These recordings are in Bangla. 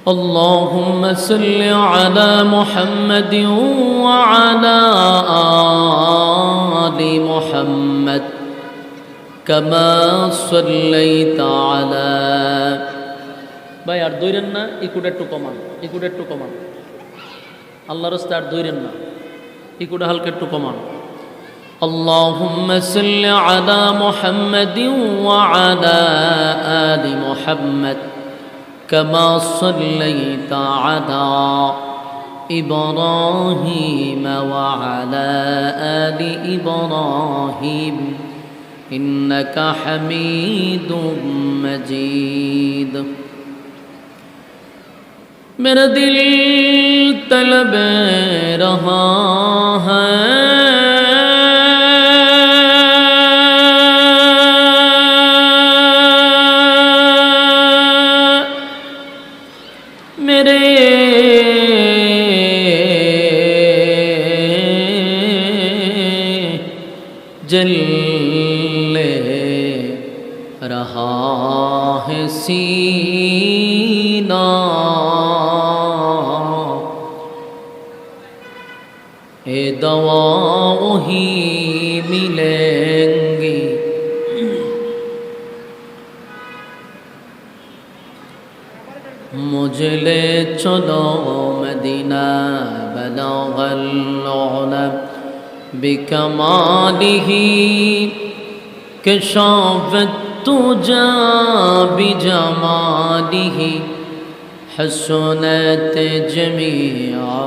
اللهم صل على محمد وعلى آل محمد كما صليت على ভাই আর দইরেন না, ইকুটা একটু কমান, আল্লাহর রাস্তায় আর দইরেন না, ইকুটা হালকা একটু কমান। اللهم صل على محمد وعلى آل محمد كما صليت على إبراهيم وعلى آل إبراهيم إنك حميد مجيد मेरा दिल तलब रहा है मेरे जल रहा है सीना ए दवा वही मिलेंगी मुझे ले चलो मदीना बलगल उला बिकमालिही कशाफत तुजा बिजमालिही हसनत जमीआ।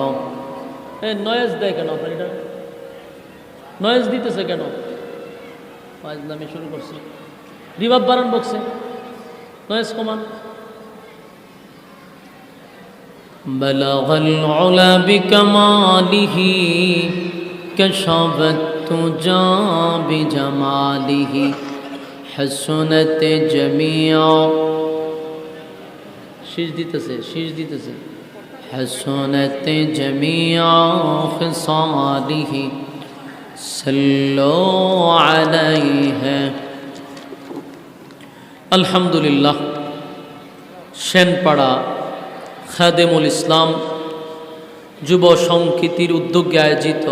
নয়েজ দেয় কেন আপনার? এটা নয়েজ দিতেছে কেন? আমি শুরু করছি, রিভাব বাড়ান বক্সে, নয়েজ কমান। বলগল উলা বিকমালিহি কশাফত তুজা বিজমালিহি হসনত জমিয়া। শীষ দিতেছে हसनत जमीआ खिसालिही सल्लो अलैहि। अल्हम्दुलिल्लाह। সেনপাড়া খাদেমুল ইসলাম যুব সংকিতির উদ্যোগে আয়োজিত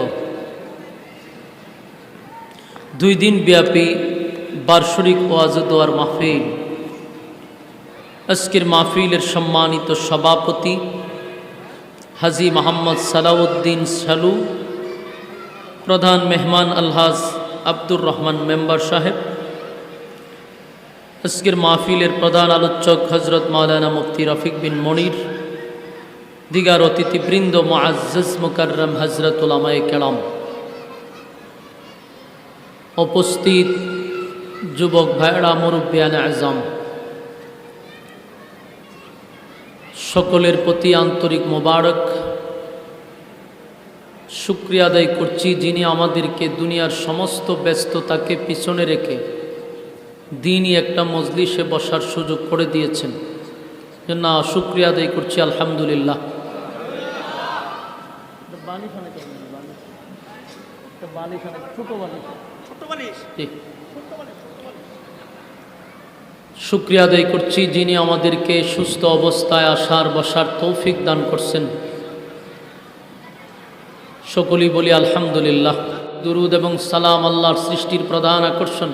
2 দিন ব্যাপী বার্ষিক ওয়াজ ও দোয়ার মাহফিল। আজকের মাহফিলের সম্মানিত সভাপতি হাজী মোহাম্মদ সালাউদ্দিন সালু, প্রধান মেহমান আলহাজ আব্দুর রহমান মেম্বার সাহেব, আজকের মাহফিলের প্রধান আলোচক হজরত মাওলানা মুফতি রফিক বিন মনির, দিগার অতিথিবৃন্দ, মুআজ্জাজ মুকাররম হজরত উলামায়ে কেরাম, উপস্থিত যুবক ভাইরা, মুরব্বিয়ানে আজম, সকলের প্রতি আন্তরিক মোবারক। শুকরিয়া আদায় করছি যিনি আমাদেরকে দুনিয়ার সমস্ত ব্যস্ততাকে পিছনে রেখে দিনই একটা মজলিসে বসার সুযোগ করে দিয়েছেন। জন্য শুকরিয়া আদায় করছি, আলহামদুলিল্লাহ। শুকরিয়া আদায় করছি যিনি আমাদেরকে সুস্থ অবস্থায় আসার বসার তৌফিক দান করছেন। সকলেই বলি আলহামদুলিল্লাহ। দুরুদ এবং সালাম আল্লাহর সৃষ্টির প্রধান আকর্ষণ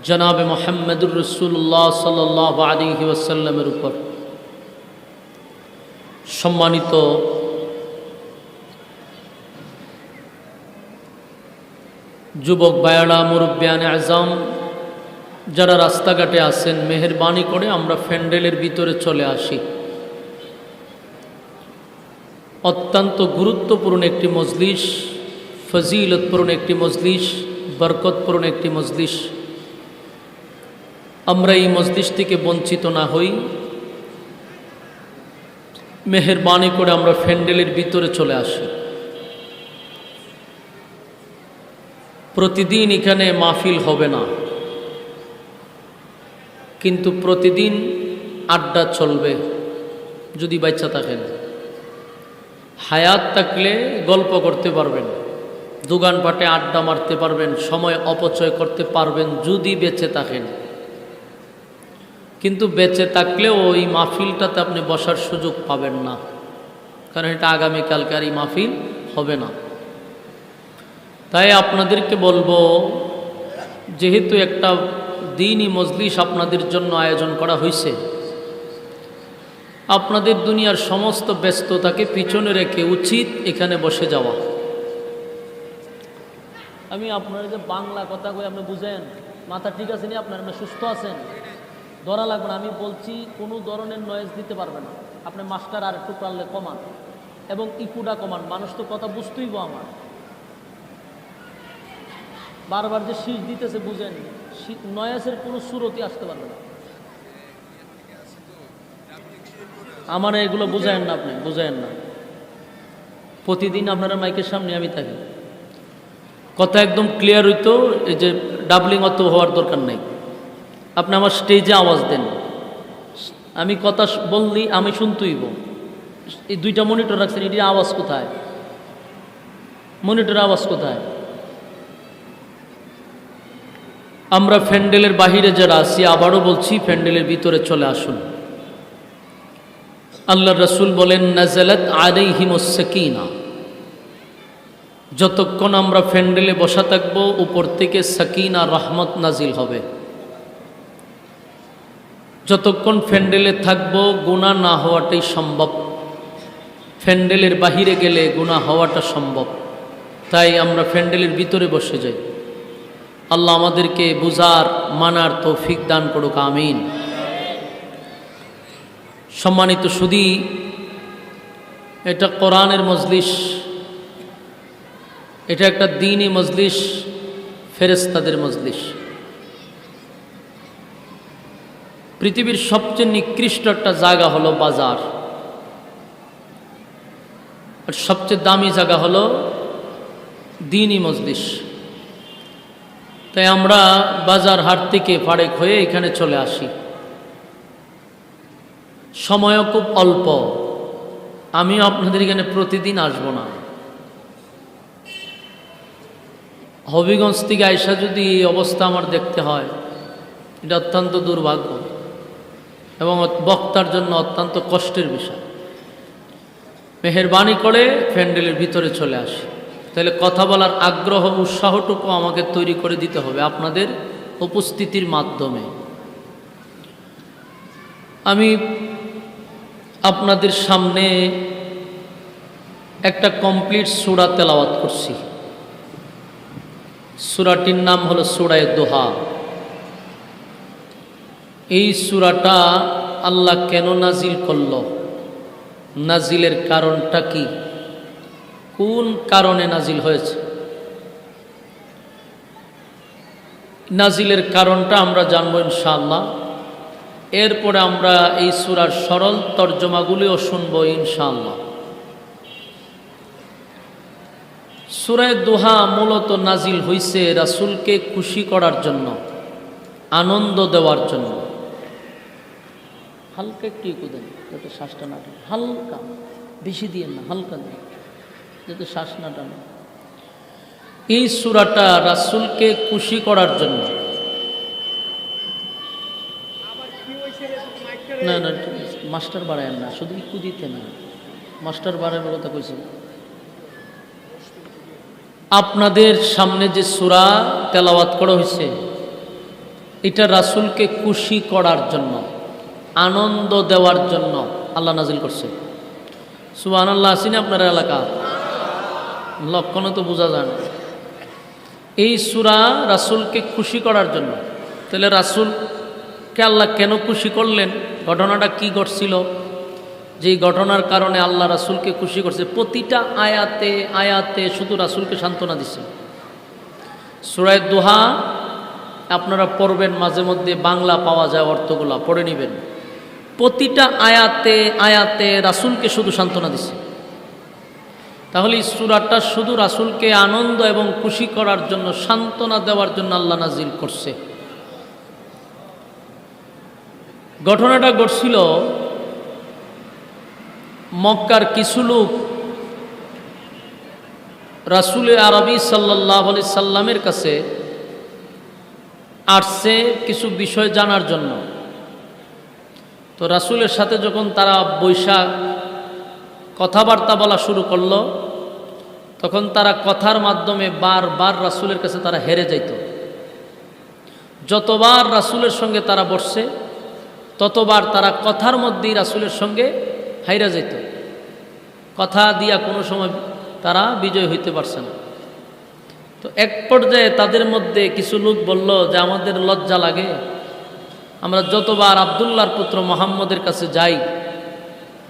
জনাবে মুহাম্মদুর রাসূলুল্লাহ সাল্লাল্লাহু আলাইহি ওয়াসাল্লামের উপর। সম্মানিত যুবক ভাইয়েরা, মুরব্বিয়ানে আজম, যারা রাস্তাঘাটে আছেন, মেহেরবানি করে আমরা প্যান্ডেলের ভিতরে চলে আসি। অত্যন্ত গুরুত্বপূর্ণ একটি মজলিস, ফজিলতপূর্ণ একটি মজলিস, বরকতপূর্ণ একটি মজলিস। আমরা এই মজলিস থেকে বঞ্চিত না হই, মেহেরবানি করে আমরা প্যান্ডেলের ভিতরে চলে আসি। প্রতিদিন এখানে মাহফিল হবে না, কিন্তু প্রতিদিন আড্ডা চলবে যদি বাচ্চা থাকেন। হায়াত থাকলে গল্প করতে পারবেন, দোকানপাটে আড্ডা মারতে পারবেন, সময় অপচয় করতে পারবেন যদি বেঁচে থাকেন। কিন্তু বেঁচে থাকলেও ওই মাহফিলটাতে আপনি বসার সুযোগ পাবেন না, কারণ এটা আগামীকালকে আর এই মাহফিল হবে না। তাই আপনাদেরকে বলবো, যেহেতু একটা দ্বীনি মজলিস আপনাদের জন্য আয়োজন করা হয়েছে, আপনাদের দুনিয়ার সমস্ত ব্যস্ততাকে পিছনে রেখে উচিত এখানে বসে যাওয়া। আমি আপনারা যে বাংলা কথা কই আপনি বুঝেন, মাথা ঠিক আছে নি আপনার, আপনি সুস্থ আছেন, ধরা লাগবে না। আমি বলছি কোনো ধরনের নয়েজ দিতে পারবে না। আপনি মাস্টার আর একটু পারলে কমান এবং ইকুটা কমান, মানুষ তো কথা বুঝতেইব। আমার বারবার যে শীষ দিতেছে বুঝেন, নয়েজের কোনো সুরতি আসতে পারবে না। আমার এগুলো বুঝায়েন না, আপনি বুঝায়েন না। প্রতিদিন আপনারা মাইকের সামনে আমি থাকি, কথা একদম ক্লিয়ার হইতো। এই যে ডাবলিং অত হওয়ার দরকার নাই। আপনি আমার স্টেজে আওয়াজ দেন, আমি কথা বললি আমি শুনতেইব। এই দুইটা মনিটর রাখছেন, এটি আওয়াজ কোথায়? মনিটরের আওয়াজ কোথায়? আমরা প্যান্ডেলের বাহিরে যারা আছি, আবারও বলছি, প্যান্ডেলের ভিতরে চলে আসুন। আল্লাহ রসুল বলেন, নাজালাত আলাইহিমুস সাকিনা, যতক্ষণ আমরা প্যান্ডেলে বসা থাকব উপর থেকে সাকিনা রহমত নাজিল হবে। যতক্ষণ প্যান্ডেলে থাকব গুনাহ না হওয়াটাই সম্ভব, প্যান্ডেলের বাহিরে গেলে গুনাহ হওয়াটা সম্ভব। তাই আমরা প্যান্ডেলের ভিতরে বসে যাই। আল্লাহ আমাদেরকে বুঝার মানার তৌফিক দান করুক, আমিন। সম্মানিত সুধী, এটা কোরআনের মজলিস, এটা একটা দ্বীনি মজলিস, ফেরেশতাদের মজলিস। পৃথিবীর সবচেয়ে নিকৃষ্ট একটা জায়গা হলো বাজার, আর সবচেয়ে দামি জায়গা হলো দ্বীনি মজলিস। তাই আমরা বাজার হাট থেকে ফারেক হয়ে এখানে চলে আসি। সময়ও খুব অল্প, আমিও আপনাদের এখানে প্রতিদিন আসবো না। হবিগঞ্জ থেকে আইসা যদি এই অবস্থা আমার দেখতে হয়, এটা অত্যন্ত দুর্ভাগ্য এবং বক্তার জন্য অত্যন্ত কষ্টের বিষয়। মেহেরবানি করে প্যান্ডেলের ভিতরে চলে আসি। তাহলে কথা বলার আগ্রহ উৎসাহটুকু আমাকে তৈরি করে দিতে হবে আপনাদের উপস্থিতির মাধ্যমে। আমি আপনাদের সামনে একটা কমপ্লিট সূরা তেলাওয়াত করছি। সূরাটির নাম হলো সূরায়ে দোহা। এই সূরাটা আল্লাহ কেন নাজিল করল, নাজিলের কারণটা কি, কোন কারণে নাজিল হয়েছে, নাজিলের কারণটা আমরা জানবো ইনশাআল্লাহ। এরপরে আমরা এই সূরার সরল তর্জমাগুলিও শুনবো ইনশাআল্লাহ। সূরায়ে দোহা মূলত নাজিল হইছে রাসূলকে খুশি করার জন্য, আনন্দ দেওয়ার জন্য। হালকা একটু ইকো দেন যাতে শ্বাসটা না টানে, হালকা, বেশি দিয়ে না, হালকা দেন যাতে শ্বাস না টানে। এই সূরাটা রাসূলকে খুশি করার জন্য। না না, মাস্টার বাড়ায় না, শুধু ইকু দিতে না, মাস্টার বাড়ানোর কথা কইছি। আপনাদের সামনে যে সূরা তেলাওয়াত করা হয়েছে, এটা রাসূলকে খুশি করার জন্য, আনন্দ দেওয়ার জন্য আল্লাহ নাজিল করছে। সুবহানাল্লাহ। আসেনি আপনার এলাকা? লক্ষণও তো বোঝা যায় না। এই সূরা রাসূলকে খুশি করার জন্য। তাহলে রাসূলকে আল্লাহ কেন খুশি করলেন, ঘটনাটা কি ঘটছিল, যেই ঘটনার কারণে আল্লাহ রাসূলকে খুশি করছে? প্রতিটা আয়াতে আয়াতে শুধু রাসূলকে সান্ত্বনা দিচ্ছে। সূরা দোহা আপনারা পড়বেন, মাঝে মধ্যে বাংলা পাওয়া যায়, অর্থগুলা পড়ে নেবেন। প্রতিটা আয়াতে আয়াতে রাসূলকে শুধু সান্ত্বনা দিচ্ছে। তাহলে এই সূরাটা শুধু রাসূলকে আনন্দ এবং খুশি করার জন্য, সান্ত্বনা দেওয়ার জন্য আল্লাহ নাজিল করছে। ঘটনাটা ঘটছিল, মক্কার কিছু লোক রাসূলে আরবি সাল্লাল্লাহু আলাইহি সাল্লামের কাছে আসছে কিছু বিষয় জানার জন্য। তো রাসূলের সাথে যখন তারা বৈশাখ কথাবার্তা বলা শুরু করলো, তখন তারা কথার মাধ্যমে বারবার রাসূলের কাছে তারা হেরে যাইত। যতবার রাসূলের সঙ্গে তারা বসছে, ততবার তারা কথার মধ্যেই রাসূলের সঙ্গে হাইরা যেত। কথা দিয়া কোনো সময় তারা বিজয় হইতে পারছে না। তো এক পর্যায়ে তাদের মধ্যে কিছু লোক বলল যে আমাদের লজ্জা লাগে, আমরা যতবার আব্দুল্লাহর পুত্র মুহাম্মদের কাছে যাই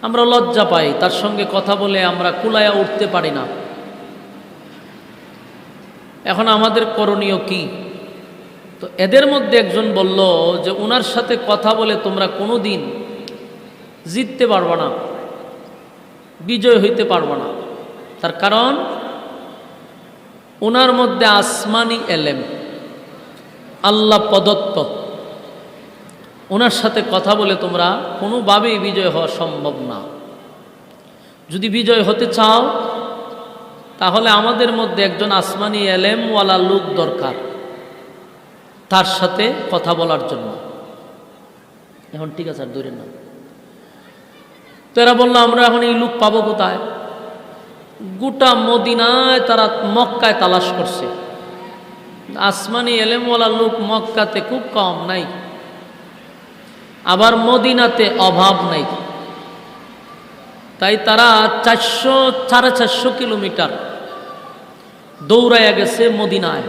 আমরা লজ্জা পাই, তার সঙ্গে কথা বলে আমরা কুলায়া উঠতে পারি না। এখন আমাদের করণীয় কি? তো এদের মধ্যে একজন বলল যে ওনার সাথে কথা বলে তোমরা কোনো দিন জিততে পারবে না, বিজয় হইতে পারবে না। তার কারণ ওনার মধ্যে আসমানি এলেম, আল্লাহ প্রদত্ত, ওনার সাথে কথা বলে তোমরা কোনোভাবেই বিজয় হওয়া সম্ভব না। যদি বিজয় হতে চাও তাহলে আমাদের মধ্যে একজন আসমানি এলেমওয়ালা লোক দরকার, তার সাথে কথা বলার জন্য। এখন ঠিক আছে, আর ধরে না। তো এরা বললো আমরা এখন এই লোক পাবো কোথায়? গোটা মদিনায় তারা মক্কায় তালাশ করছে, আসমানি এলেমওয়ালা লোক মক্কাতে খুব কম নাই, আবার মদিনাতে অভাব নাই। তাই তারা 400-450 কিলোমিটার দৌড়াইয়া গেছে মদিনায়।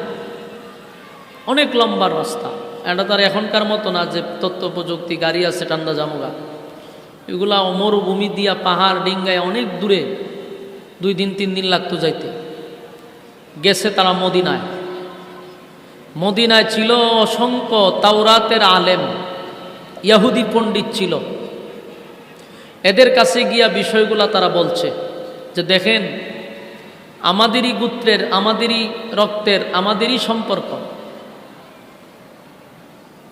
অনেক লম্বা রাস্তা, এটা তার এখনকার মতো না যে তথ্য প্রযুক্তি গাড়ি আছে ঠান্ডা জামুগা। এগুলা মরুভূমি দিয়া পাহাড় ডিঙ্গায় অনেক দূরে 2 দিন 3 দিন লাগতো যাইতে। গেছে তারা মদিনায়। মদিনায় ছিল অসংখ্য তাওরাতের আলেম, ইহুদি পণ্ডিত ছিল। এদের কাছে গিয়া বিষয়গুলা তারা বলছে যে দেখেন, আমাদেরই গোত্রের, আমাদেরই রক্তের, আমাদেরই সম্পর্ক,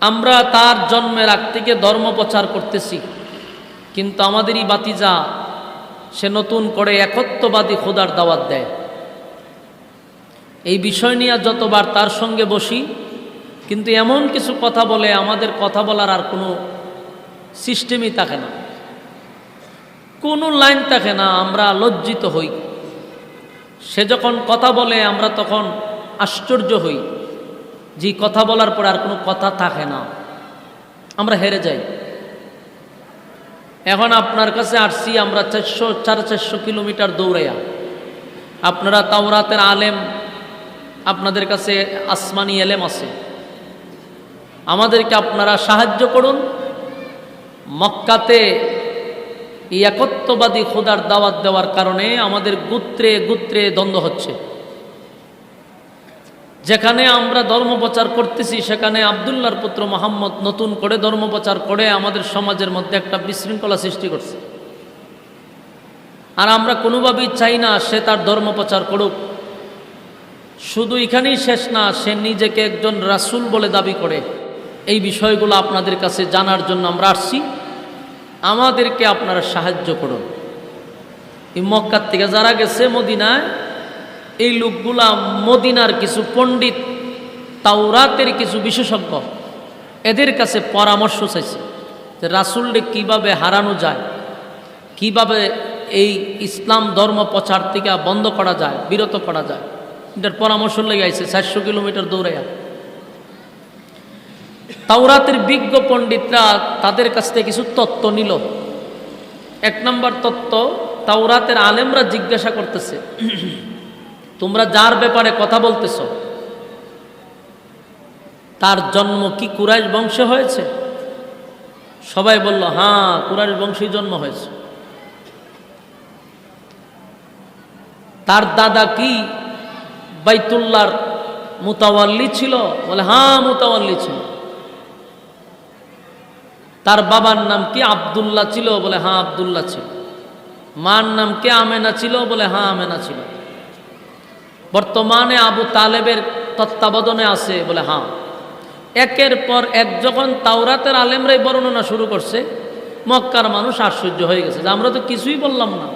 আমরা তার জন্মের আগ থেকে ধর্ম প্রচার করতেছি, কিন্তু আমাদেরই বাতিজা সে নতুন করে একত্ববাদী খোদার দাওয়াত দেয়। এই বিষয় নিয়ে যতবার তার সঙ্গে বসি, কিন্তু এমন কিছু কথা বলে আমাদের কথা বলার আর কোনো সিস্টেমই থাকে না, কোনো লাইন থাকে না। আমরা লজ্জিত হই। সে যখন কথা বলে আমরা তখন আশ্চর্য হই যে কথা বলার পরে আর কোনো কথা থাকে না, আমরা হেরে যাই। এখন আপনার কাছে আসছি আমরা 400-450 কিলোমিটার দৌড়াইয়া। আপনারা তাওরাতের আলেম, আপনাদের কাছে আসমানি এলেম আছে, আমাদেরকে আপনারা সাহায্য করুন। মক্কাতে এই একত্ববাদী খোদার দাওয়াত দেওয়ার কারণে আমাদের গোত্রে গোত্রে দ্বন্দ্ব হচ্ছে। যেখানে আমরা ধর্ম প্রচার করতেছি সেখানে আব্দুল্লাহর পুত্র মুহাম্মদ নতুন করে ধর্ম প্রচার করে আমাদের সমাজের মধ্যে একটা বিশৃঙ্খলা সৃষ্টি করছে। আর আমরা কোনোভাবেই চাই না সে তার ধর্ম প্রচার করুক। শুধু এখানেই শেষ না, সে নিজেকে একজন রাসূল বলে দাবি করে। এই বিষয়গুলো আপনাদের কাছে জানার জন্য আমরা আসছি, আমাদেরকে আপনারা সাহায্য করুন। এই মক্কার থেকে যারা গেছে মদিনায়, এই লোকগুলা মদিনার কিছু পণ্ডিত, তাওরাতের কিছু বিশেষজ্ঞ, এদের কাছে পরামর্শ চাইছে যে রাসূলকে কিভাবে হারানো যায়, কিভাবে এই ইসলাম ধর্ম প্রচার থেকে বন্ধ করা যায়, বিরত করা যায়। এটার পরামর্শ লেগে আইছে 400 কিলোমিটার দৌড়াইয়া। তাওরাতের বিজ্ঞ পণ্ডিতরা তাদের কাছ থেকে কিছু তত্ত্ব নিল। 1 নম্বর তত্ত্ব, তাওরাতের আলেমরা জিজ্ঞাসা করতেছে তোমরা যার ব্যাপারে কথা বলতেছ তার জন্ম কি কুরাইশ বংশে হয়েছে? সবাই বলল হ্যাঁ, কুরাইশ বংশেই জন্ম হয়েছে। তার দাদা কি বাইতুল্লাহর মুতাওয়াল্লি ছিল? বলে হ্যাঁ, মুতাওয়াল্লি ছিল। তার বাবার নাম কি আব্দুল্লাহ ছিল? বলে হ্যাঁ, আব্দুল্লাহ ছিল। মার নাম কি আমেনা ছিল? বলে হ্যাঁ, আমেনা ছিল। বর্তমানে আবু তালেবের তত্ত্বাবধানে আছে? বলে হ্যাঁ। একের পর এক যখন তাওরাতের আলেমরাই বর্ণনা শুরু করছে, মক্কার মানুষ আশ্চর্য হয়ে গেছে যে আমরা তো কিছুই বললাম না।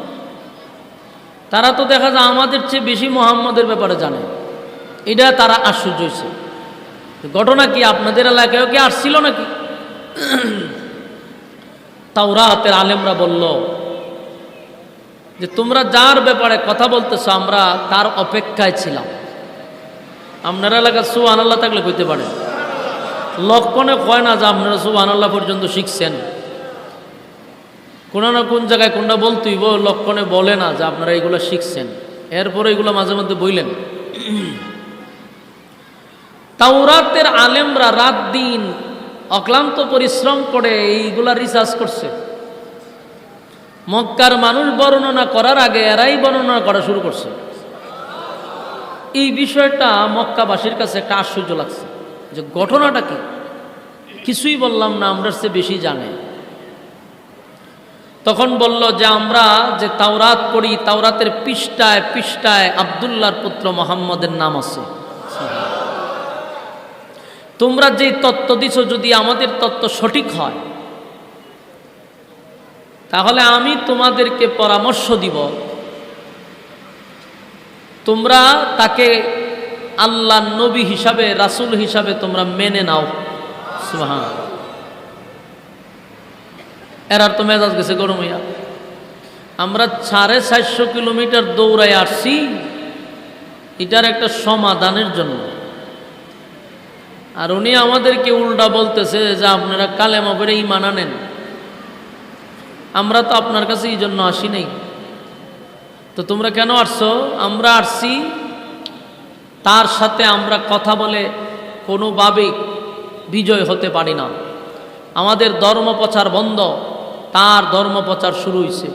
তারা তো দেখা যায় আমাদের চেয়ে বেশি মুহাম্মদের ব্যাপারে জানে। এটা তারা আশ্চর্য হয়েছে। ঘটনা কি, আপনাদের এলাকায়ও কি আসছিল নাকি? তাওরাতের আলেমরা বলল যে তোমরা যার ব্যাপারে কথা বলতেছো আমরা তার অপেক্ষায় ছিলাম। আপনারা এলাকায় সুবহানাল্লাহ থাকলে কইতে পারেন, লক্ষণে কয় না যে আপনারা সুবহানাল্লাহ পর্যন্ত শিখছেন। কোনো না কোন জায়গায় কোনটা বলতেইব, লক্ষণে বলে না যে আপনারা এইগুলো শিখছেন, এরপরে এগুলো মাঝে মধ্যে বইলেন। তাওরাতের আলেমরা রাত দিন অক্লান্ত পরিশ্রম করে এইগুলা রিসার্চ করছে। মক্কার মানুষ বর্ণনা করার আগে এরাই বর্ণনা করা শুরু করছে। এই বিষয়টা মক্কাবাসীর কাছে একটা আশ্চর্য লাগছে যে ঘটনাটা কি, কিছুই বললাম না, আমরা সে বেশি জানে। তখন বলল যে আমরা যে তাওরাত পড়ি, তাওরাতের পৃষ্ঠায় পৃষ্ঠায় আব্দুল্লাহর পুত্র মুহাম্মদের নাম আছে। তোমরা যেই তত্ত্ব দিছো যদি আমাদের তত্ত্ব সঠিক হয় তাহলে আমি তোমাদেরকে পরামর্শ দিব, তোমরা তাকে আল্লাহর নবী হিসাবে, রাসূল হিসাবে তোমরা মেনে নাও। সুবহানাল্লাহ। এরার তো মেজাজ গেছে গরম হইয়া। আমরা 450 কিলোমিটার দৌড়াই আসছি এটার একটা সমাধানের জন্য, আর উনি আমাদেরকে উল্টা বলতেছে যে আপনারা কালেমা পড়ে ঈমান আনেন। আমরা তো আপনার কাছে এই জন্য আসি নাই, তো তোমরা কেন আসছো? আমরা আসছি তার সাথে আমরা কথা বলে কোনোভাবেই বিজয় হতে পারি না। আমাদের ধর্ম প্রচার বন্ধ, তার ধর্ম প্রচার শুরু হয়েছে।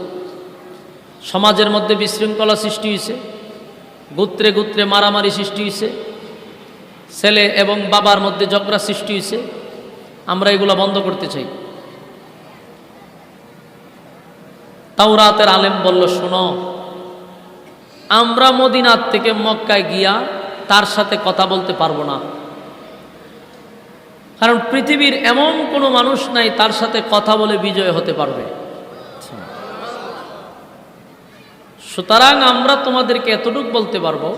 সমাজের মধ্যে বিশৃঙ্খলা সৃষ্টি হয়েছে, গোত্রে গোত্রে মারামারি সৃষ্টি হয়েছে, ছেলে এবং বাবার মধ্যে ঝগড়া সৃষ্টি হয়েছে। আমরা এগুলো বন্ধ করতে চাই। তাওরাতের আলেম বলল, শোনো, আমরা মদিনার থেকে মক্কায় গিয়া তার সাথে কথা বলতে পারবো না, কারণ পৃথিবীর এমন কোনো মানুষ নাই তার সাথে কথা বলে বিজয় হতে পারবে। সুতরাং আমরা তোমাদেরকে এতটুকু বলতে পারবো,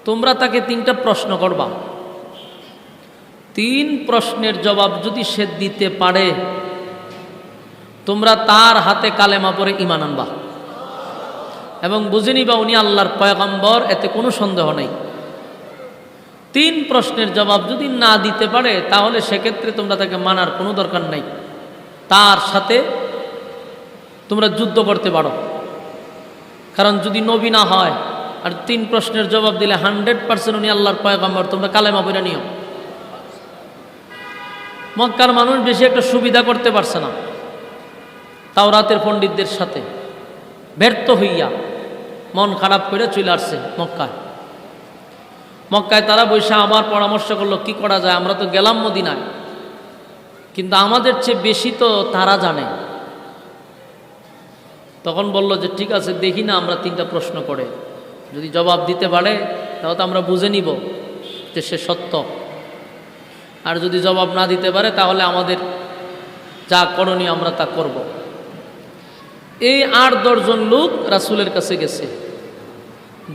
তোমরা তাকে 3টা প্রশ্ন করবা। 3 প্রশ্নের জবাব যদি সে দিতে পারে তোমরা তার হাতে কালেমা পড়ে ঈমান আনবা এবং বুঝে নিবা উনি আল্লাহর পয়গম্বর, এতে কোনো সন্দেহ নাই। 3 প্রশ্নের জবাব যদি না দিতে পারে তাহলে সেক্ষেত্রে তোমরা তাকে মানার কোনো দরকার নাই, তার সাথে তোমরা যুদ্ধ করতে পারো। কারণ যদি নবী না হয় আর 3 প্রশ্নের জবাব দিলে 100% উনি আল্লাহর পয়গম্বর, তোমরা কালেমা পড়ে নিও। মক্কার মানুষ বেশি একটা সুবিধা করতে পারছে না তাওরাতের পণ্ডিতদের সাথে, ব্যর্থ হইয়া মন খারাপ করে চলে আসছে মক্কায়। মক্কায় তারা বৈশা আবার পরামর্শ করলো কি করা যায়, আমরা তো গেলাম মদিনায়, কিন্তু আমাদের চেয়ে বেশি তো তারা জানে। তখন বলল যে ঠিক আছে, দেখি না আমরা 3টা প্রশ্ন করে, যদি জবাব দিতে পারে তাহলে তো আমরা বুঝে নিব যে সে সত্য, আর যদি জবাব না দিতে পারে তাহলে আমাদের যা করণীয় আমরা তা করব। এই 8-10 জন লোক রাসূলের কাছে গেছে,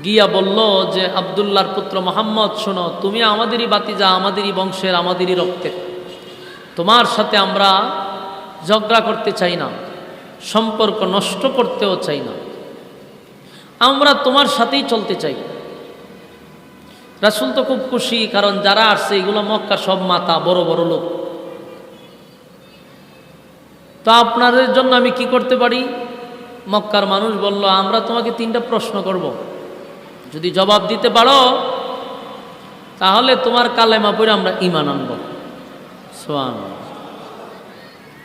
গিয়া বলল যে আব্দুল্লাহর পুত্র মুহাম্মদ, শোনো, তুমি আমাদেরই বাতিজা, আমাদেরই বংশের, আমাদেরই রক্তের, তোমার সাথে আমরা ঝগড়া করতে চাই না, সম্পর্ক নষ্ট করতেও চাই না, আমরা তোমার সাথেই চলতে চাই। রাসূল তো খুব খুশি, কারণ যারা আসছে এগুলো মক্কার সব মাতা, বড় বড় লোক। তো আপনাদের জন্য আমি কি করতে পারি? মক্কার মানুষ বলল, আমরা তোমাকে 3টা প্রশ্ন করব, যদি জবাব দিতে পারো তাহলে তোমার কালেমা পড়ে আমরা ঈমান আনব। সুবহানাল্লাহ।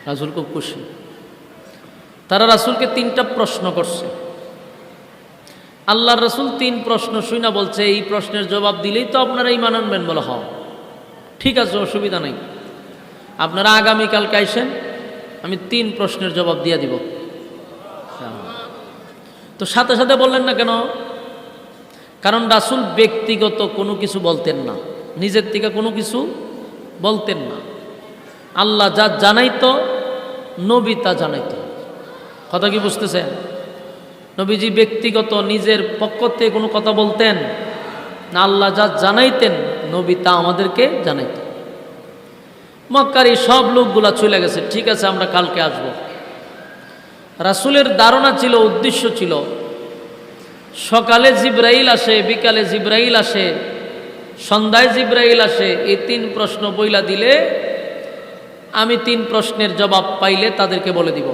রাসূল খুব খুশি। তারা রাসূলকে 3টা প্রশ্ন করছে। আল্লাহর রাসূল 3 প্রশ্ন শুনে বলছে, এই প্রশ্নের জবাব দিলেই তো আপনারা ঈমান আনবেন। বলে হ্যাঁ, ঠিক আছে, অসুবিধা নেই, আপনারা আগামীকালকে আইসেন, আমি 3 প্রশ্নের জবাব দিয়ে দিব। তো সাথে সাথে বললেন না কেন? কারণ রাসূল ব্যক্তিগত কোনো কিছু বলতেন না, নিজের থেকে কোনো কিছু বলতেন না। আল্লাহ যা জানাইতো নবী তা জানাইতো। কথা কি বুঝতেছেন? নবীজি ব্যক্তিগত নিজের পক্ষ থেকে কোনো কথা বলতেন না, আল্লাহ যা জানাইতেন নবী তা আমাদেরকে জানাইতেন। মক্কার এই সব লোকগুলা চলে গেছে, ঠিক আছে আমরা কালকে আসবো। রাসূলের ধারণা ছিল, উদ্দেশ্য ছিল, সকালে জিব্রাইল আসে, বিকালে জিব্রাইল আসে, সন্ধ্যায় জিব্রাইল আসে, এই 3 প্রশ্ন বইলা দিলে আমি 3 প্রশ্নের জবাব পাইলে তাদেরকে বলে দিব।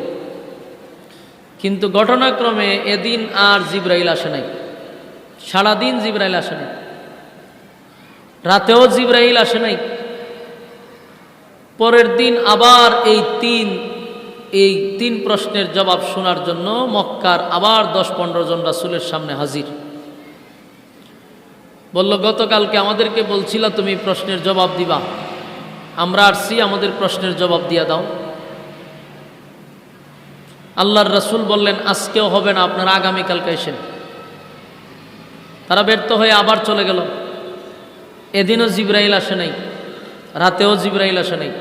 কিন্তু ঘটনাক্রমে এদিন আর জিব্রাইল আসে নাই, সারাদিন জিব্রাইল আসে নাই, রাতেও জিব্রাইল আসে নাই। পরের দিন আবার এই তিন প্রশ্নের জবাব শোনার জন্য মক্কার আবার 10-15 জন রাসূলের সামনে হাজির। বলল, গতকালকে আমাদেরকে বলছিলা তুমি প্রশ্নের জবাব দিবা, আমরা আসছি, আমাদের প্রশ্নের জবাব দিয়া দাও। আল্লাহর রাসূল বললেন, আজকেও হবে না, আপনারা আগামীকালকে এসেন। তারা ব্যর্থ হয়ে আবার চলে গেল। এদিনও জিব্রাইল আসে নাই, রাতেও জিব্রাইল আসে নাই।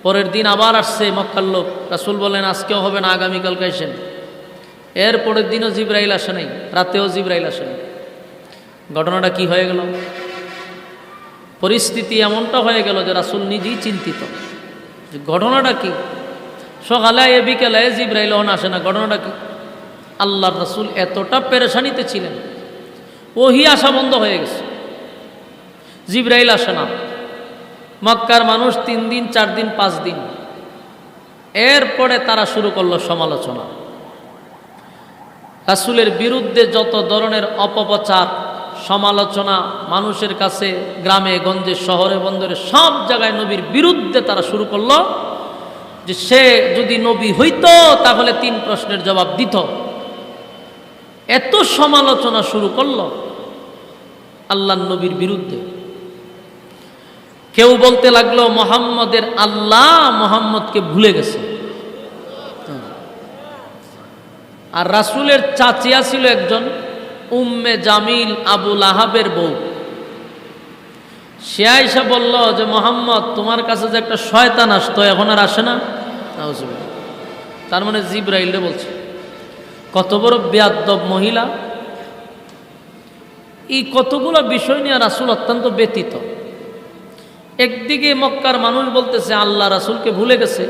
পরের দিন আবার আসছে মক্কার লোক, রাসূল বললেন, আজকেও হবে না, আগামীকালকে এসেন। এর পরের দিনও জিব্রাইল আসে নাই, রাতেও জিব্রাইল আসে নাই। ঘটনাটা কি হয়ে গেল? পরিস্থিতি এমনটা হয়ে গেল যে রাসূল নিজেই চিন্তিত যে ঘটনাটা কি। সকালে বিকেলে জিব্রাইল আসে না, ঘটনাটা কি? আল্লাহর রাসূল এতটা পেরেশানিতে ছিলেন, ওহী আসা বন্ধ হয়ে গেছে, জিব্রাইল আসে না। মক্কার মানুষ 3 দিন 4 দিন 5 দিন, এরপরে তারা শুরু করলো সমালোচনা। রাসূলের বিরুদ্ধে যত ধরনের অপপ্রচার, সমালোচনা মানুষের কাছে, গ্রামে গঞ্জে, শহরে বন্দরে, সব জায়গায় নবীর বিরুদ্ধে তারা শুরু করলো যে সে যদি নবী হইতো তাহলে 3 প্রশ্নের জবাব দিত। এত সমালোচনা শুরু করলো আল্লাহর নবীর বিরুদ্ধে। কেউ বলতে লাগলো মুহাম্মদের আল্লাহ মুহাম্মদকে ভুলে গেছে। আর রাসূলের চাচিয়া ছিল একজন উম্মে জামিল, আবু লাহাবের বউ। সে আয়েশা বলল যে মুহাম্মদ, তোমার কাছে যে একটা শয়তান আসতো এখন আর আসে না। তার মানে জিব্রাইল বলছে। কত বড় বেয়াদব মহিলা! এই কতগুলো বিষয় নিয়ে রাসূল অত্যন্ত ব্যথিত। একদিকে মক্কার মানুষ বলতেছে আল্লাহ রাসূলকে ভুলে গেছে,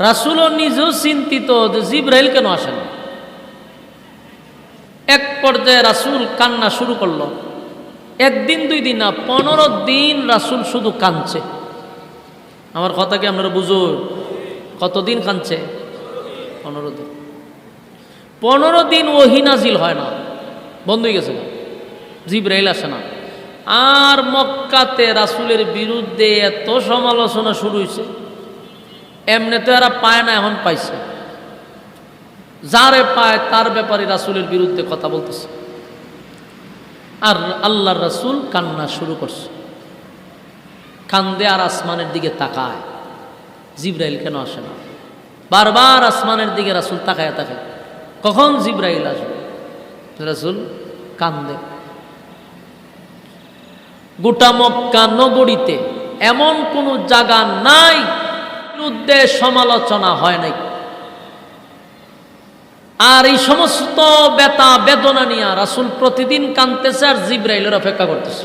রাসূলও নিজেও চিন্তিত যে জিব্রাইল কেন আসে না। এক পর্যায়ে রাসূল কান্না শুরু করলো। 1 দিন 2 দিন না, 15 দিন রাসূল শুধু কাঁদছে। আমার কথা কি আপনারা বুঝুন? কতদিন কাঁদছে? 15 দিন। 15 দিন ওহী নাজিল হয় না, বন্ধ হয়ে গেছে, জিব্রাইল আসে না। আর মক্কাতে রাসূলের বিরুদ্ধে এত সমালোচনা শুরু হয়েছে, এমনি তো এরা পায় না, এখন পাইছে। যারে পায় তার ব্যাপারে রাসূলের বিরুদ্ধে কথা বলতেছে। আর আল্লাহর রাসূল কান্না শুরু করছে, কান্দে আর আসমানের দিকে তাকায়, জিব্রাইল কেন আসে না। বারবার আসমানের দিকে রাসূল তাকায় তাকায়, কখন জিব্রাইল আসবে। রাসূল কান্দে। গোটা মক্কা নগরীতে এমন কোনো জায়গা নাই বিরুদ্ধে সমালোচনা হয় নাই। আর এই সমস্ত ব্যথা বেদনা নিয়ে রাসূল প্রতিদিন কাঁদতেছে আর জিব্রাইলের অপেক্ষা করতেছে।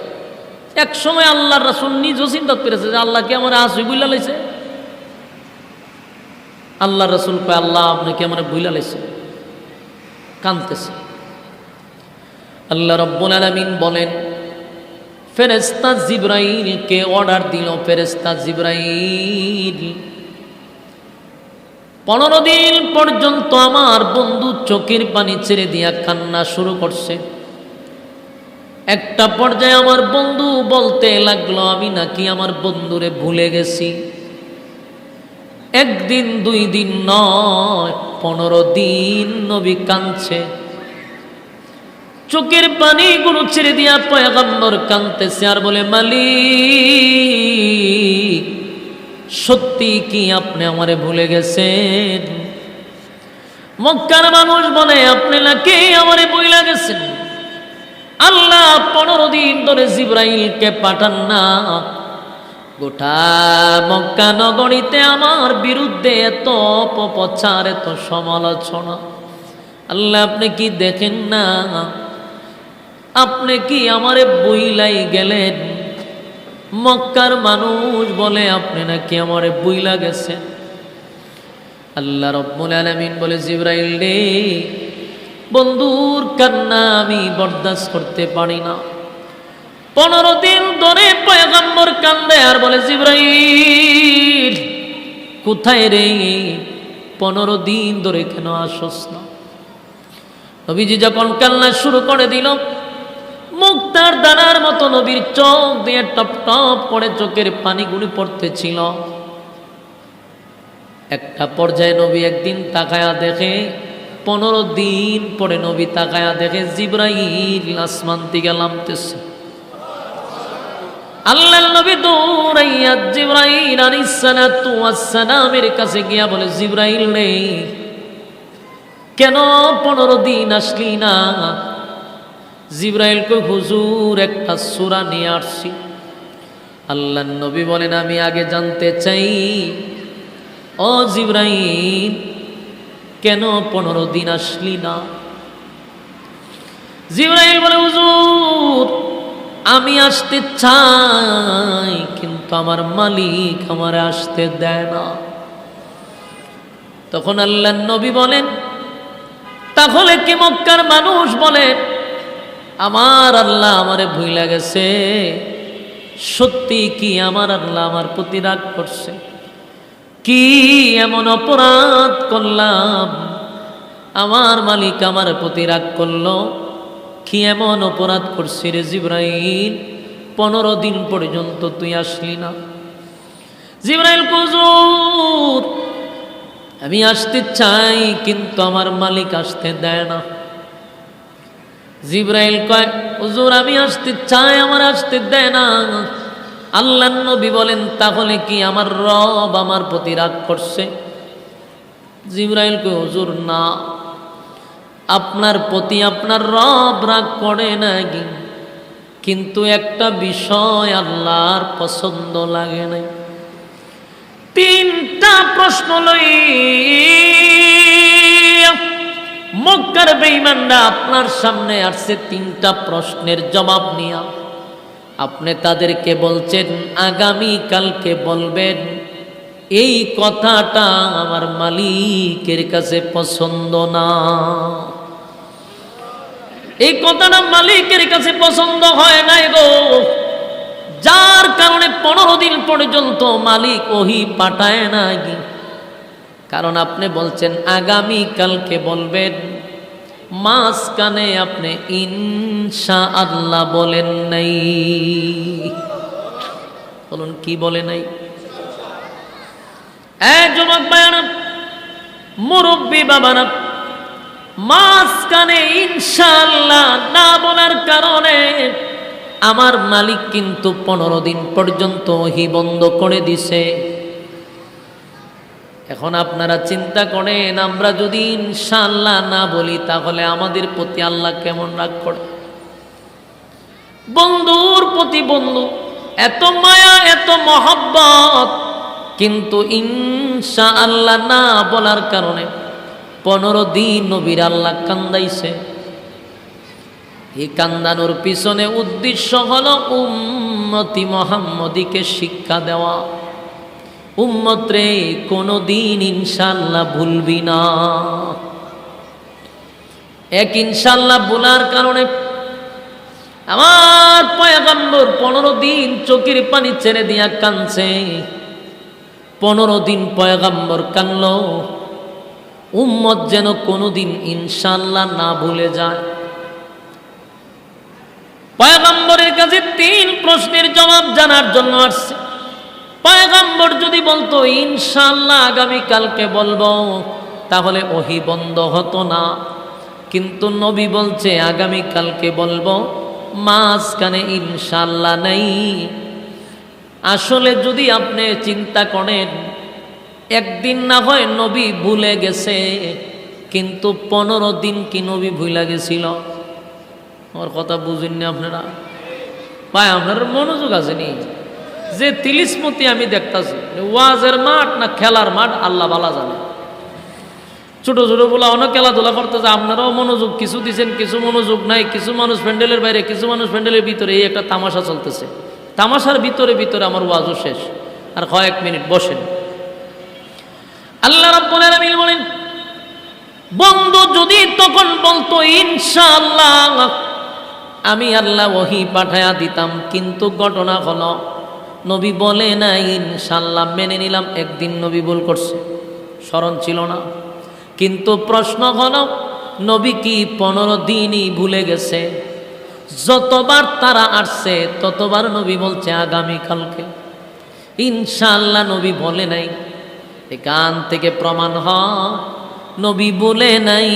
এক সময় আল্লাহর রাসূল নিজেও চিন্তা করেছে যে আল্লাহ কি আমার আসবে বুইলা লাইছে। আল্লাহর রাসূল কয়, আল্লাহ আপনি কি আমার বুইলা লাইছে? কাঁদতেছে। আল্লাহ রাব্বুল আলামিন বলেন, ফেরেশতা জিব্রাইলকে অর্ডার দিল, ফেরেশতা জিব্রাইল 15 দিন পর্যন্ত আমার বন্ধু চোখের পানি ছেড়ে দিয়া কান্না শুরু করছে। একটা পর্যায়ে আমার বন্ধু বলতে লাগলো, আমি নাকি আমার বন্ধুরে ভুলে গেছি। 1 দিন 2 দিন নয়, 15 দিন নবী কাঁদছে। চোখের পানিগুলো ছেড়ে দিয়া পয়গম্বর কাঁদতেছে আর বলে, মালিক সত্যি কি আপনি আমারে ভুলে গেছেন? মক্কার মানুষ বলে, আপনি নাকি আমারে ভুলে গেছেন। আল্লাহ 15 দিন ধরে জিব্রাইলকে পাঠান না। গোটা মক্কা নগরীতে আমার বিরুদ্ধে এত অপপ্রচার, এত সমালোচনা, আল্লাহ আপনি কি দেখেন না? আপনি কি আমারে বইলাই গেলেন? মক্কার মানুষ বলে আপনি নাকি আমারে বইলা গেছেন। আল্লাহ রাব্বুল আলামিন বলে, জিবরাইল রে, বন্ধুর কান্না আমি বরদাস্ত করতে পারি না। 15 দিন ধরে পয়গম্বর কান্দে আর বলে, জিবরাইল কোথায় রে, 15 দিন ধরে কেন আসস না? নবীজি যখন কান্না শুরু করে দিল, মুক্তার দানার মতো নবীর চোখ দিয়ে টপ টপ করে চোখের পানিগুলি পড়তেছিল। একটা পর্যায়ে নবী একদিন তাকায়া দেখে, 15 দিন পরে নবী তাকায়া দেখে জিবরাইল আসমান থেকে নামতেছে। আল্লাহর নবী দৌড়াইয়া জিবরাইল আলাইহিস সালাতু ওয়াস সালামের কাছে গিয়া বলে, জিবরাইল রে, কেন 15 দিন আসলি না? জিবরাইল কই, হুজুর একটা সূরা নিয়ে আসছি। আল্লাহর নবী বলেন, আমি আগে জানতে চাই, ও জিবরাইল কেন 15 দিন আসলি না? জিবরাইল বলে, হুজুর আমি আসতে চাই, কিন্তু আমার মালিক আমারে আসতে দেয় না। তখন আল্লাহর নবী বলেন, তাহলে কি মক্কার মানুষ বলে আমার আল্লাহ আমারে ভুইলা গেছে? সত্যি কি আমার আল্লাহ আমার প্রতি রাগ করছে? কি এমন অপরাধ করলাম আমার মালিক আমার প্রতি রাগ করলো? কি এমন অপরাধ করছি রে জিবরাইল, 15 দিন পর্যন্ত তুই আসলি না? জিবরাইল, হুজুর আমি আসতে চাই, কিন্তু আমার মালিক আসতে দেয় না। জিবরাইল কয়, হুজুর আমি আসতে চাই, আমার আসতে দেয় না। আল্লাহর নবী বলেন, তাহলে কি আমার রব আমার প্রতি রাগ করছে? জিবরাইল কয়, হুজুর না, আপনার প্রতি আপনার রব রাগ করে নাকি, কিন্তু একটা বিষয় আল্লাহর পছন্দ লাগে নাই। 3টা প্রশ্ন লই মক্কার বেঈমানরা আপনার সামনে আসছে, 3টা প্রশ্নের জবাব নিয়া। আপনি তাদেরকে বলছেন আগামী কালকে বলবেন, এই কথাটা আমার মালিকের কাছে পছন্দ না। এই কথাটা মালিকের কাছে পছন্দ হয় নাই গো, যার কারণে 15 দিন পর্যন্ত মালিক ওহী পাঠায় নাই। কারণ আপনি বলছেন আগামী কালকে বলবেন, মাঝখানে আপনি ইনশাআল্লাহ বলেন নাই। বলুন কি বলে নাই? যুবক ভাইরা, মুরব্বী বাবারা, মাঝখানে ইনশাআল্লাহ না বলার কারণে আমার মালিক কিন্তু 15 দিন পর্যন্ত ওহী বন্ধ করে দিছে। এখন আপনারা চিন্তা করেন, আমরা যদি ইনশাআল্লাহ না বলি তাহলে আমাদের প্রতি আল্লাহ কেমন রাগ করে? বন্ধুর প্রতি বন্ধু, এত মায়া এত মহব্বত, কিন্তু ইনশাআল্লাহ না বলার কারণে 15 দিন নবীর আল্লাহ কান্দাইছে। এই কান্দানোর পিছনে উদ্দেশ্য হলো উম্মতি মুহাম্মদীকে শিক্ষা দেওয়া। উম্মত রে, কোনদিন ইনশাআল্লাহ ভুলবি না। এক ইনশাআল্লাহ ভুলার কারণে আমার পয়গম্বর 15 দিন চোখের পানি ছেড়ে দিয়া কাঁদছে। 15 দিন পয়গম্বর কাঁদলো, উম্মত যেন কোনদিন ইনশাআল্লাহ না ভুলে যায়। পয়গম্বরের কাছে 3 প্রশ্নের জবাব জানার জন্য আসছে। পয়গম্বর যদি বলতো ইনশাআল্লাহ আগামী কালকে বলবো, তাহলে ওহী বন্ধ হতো না। কিন্তু নবী বলছে আগামী কালকে বলবো, মাঝখানে ইনশাআল্লাহ নাই। আসলে যদি আপনি চিন্তা করেন, একদিন না হয় নবী ভুলে গেছে, কিন্তু 15 দিন কি নবী ভুলে গেছিল? আমার কথা বুঝেননি আপনারা? ভাই আপনার মনোযোগ আসেনি? যে তিলিসমতি আমি দেখতাছি, ওয়াজের মাঠ না খেলার মাঠ আল্লাহ ভালো জানে। ছোট ছোট বলা অনেক খেলাধুলা করতেছে, আপনারাও মনোযোগ কিছু দিচ্ছেন, কিছু মনোযোগ নাই। কিছু মানুষ প্যান্ডেলের বাইরে, কিছু মানুষ প্যান্ডেলের ভিতরে। এই একটা তামাশা চলতেছে। তামাশার ভিতরে ভিতরে আমার ওয়াজও শেষ। আর কয়েক মিনিট বসেন। আল্লাহ রাব্বুল আলামিন বলেন, বন্ধু যদি তখন বলতো ইনশাআল্লাহ, আমি আল্লাহ ওহী পাঠায়া দিতাম, কিন্তু ঘটনা হলো নবী বলে না ইনশাআল্লাহ, মেনে নিলাম একদিন নবী ভুল করছে, স্মরণ ছিল না। কিন্তু প্রশ্ন হলো নবী কি 15 দিনই ভুলে গেছে? যতবার তারা আসছে ততবার নবী বলছে আগামীকালকে, ইনশাআল্লাহ নবী বলে নাই। এখান থেকে প্রমাণ হয় নবী বলে নাই,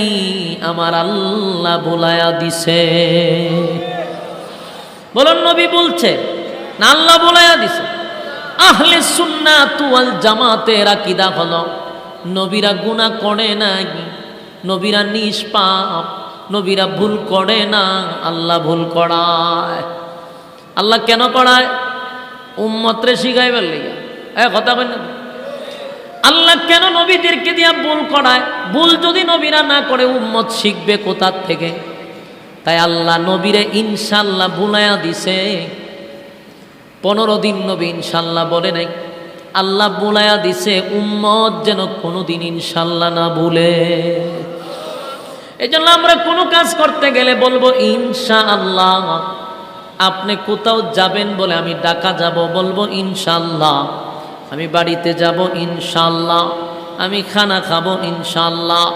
আমার আল্লাহ বলায়া দিছে। বলুন নবী বলছে না আল্লাহ বলায়া দিছে? আহলে সুন্নাত ওয়াল জামাতের আকীদা হলো নবীরা গুনাহ করে নাই, নবীরা নিষ্পাপ, নবীরা ভুল করে না, আল্লাহ ভুল করায়। আল্লাহ কেন করায়? উম্মতরে শিখাইবার লাগা। কথা বলেন না, আল্লাহ কেন নবীদেরকে দিয়া ভুল করায়? ভুল যদি নবীরা না করে উম্মত শিখবে কোথা থেকে? তাই আল্লাহ নবীরে ইনশাআল্লাহ ভুলাইয়া দিছে। 15 দিন নবী ইনশাআল্লাহ বলে নাই, আল্লাহ ভুলাইয়া দিছে উম্মত যেন কোনোদিন ইনশাআল্লাহ না ভুলে। এই জন্য আমরা কোনো কাজ করতে গেলে বলবো ইনশাআল্লাহ। আপনি কোথাও যাবেন বলে আমি ঢাকা যাব, বলবো ইনশাআল্লাহ। আমি বাড়িতে যাব ইনশাআল্লাহ, আমি খানা খাবো ইনশাআল্লাহ,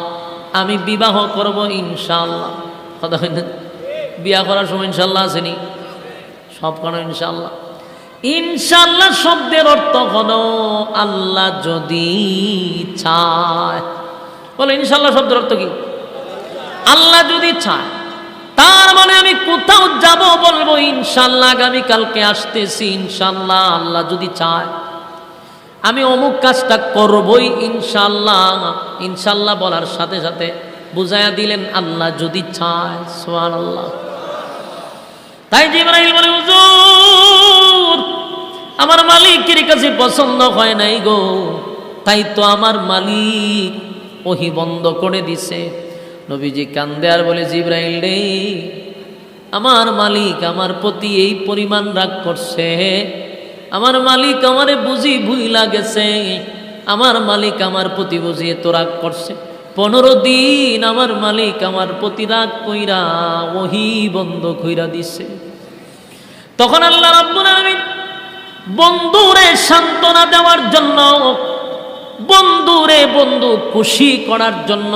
আমি বিবাহ করব ইনশাআল্লাহ। কথা হয় না? বিয়া করার সময় ইনশাআল্লাহ আসেনি? সব কেন ইনশাআল্লাহ? ইনশাআল্লাহ শব্দের অর্থ হলো আল্লাহ যদি চায়। বলে ইনশাআল্লাহ শব্দের অর্থ কি? আল্লাহ যদি চায়। তার মানে আমি কোথাও যাব বলবো ইনশাআল্লাহ, আগামীকালকে আসতেছি ইনশাআল্লাহ, আল্লাহ যদি চায়। আমি অমুক কাজটা করবই ইনশাআল্লাহ। ইনশাআল্লাহ বলার সাথে সাথে বুঝাইয়া দিলেন আল্লাহ যদি চায়। সুবহানাল্লাহ। তাই জিবরাইল বলে, হুজুর আমার মালিকের কাছে পছন্দ হয় নাই গো, তাই তো আমার মালিক ওহী বন্ধ করে দিছে। নবীজি কান্দে আর বলে, জিবরাইল রে, আমার মালিক আমার প্রতি এই পরিমাণ রাগ করছে, আমার মালিক আমারে বুঝি ভুইলা গেছে, আমার মালিক আমার প্রতি বুঝি এত রাগ করছে। 15 দিন আমার মালিক আমার প্রতি রাগ কইরা ওহী বন্ধ কইরা দিছে। তখন আল্লাহ রাব্বুল আলামিন বন্ধুরে সান্ত্বনা দেওয়ার জন্য, বন্ধুরে বন্ধু খুশি করার জন্য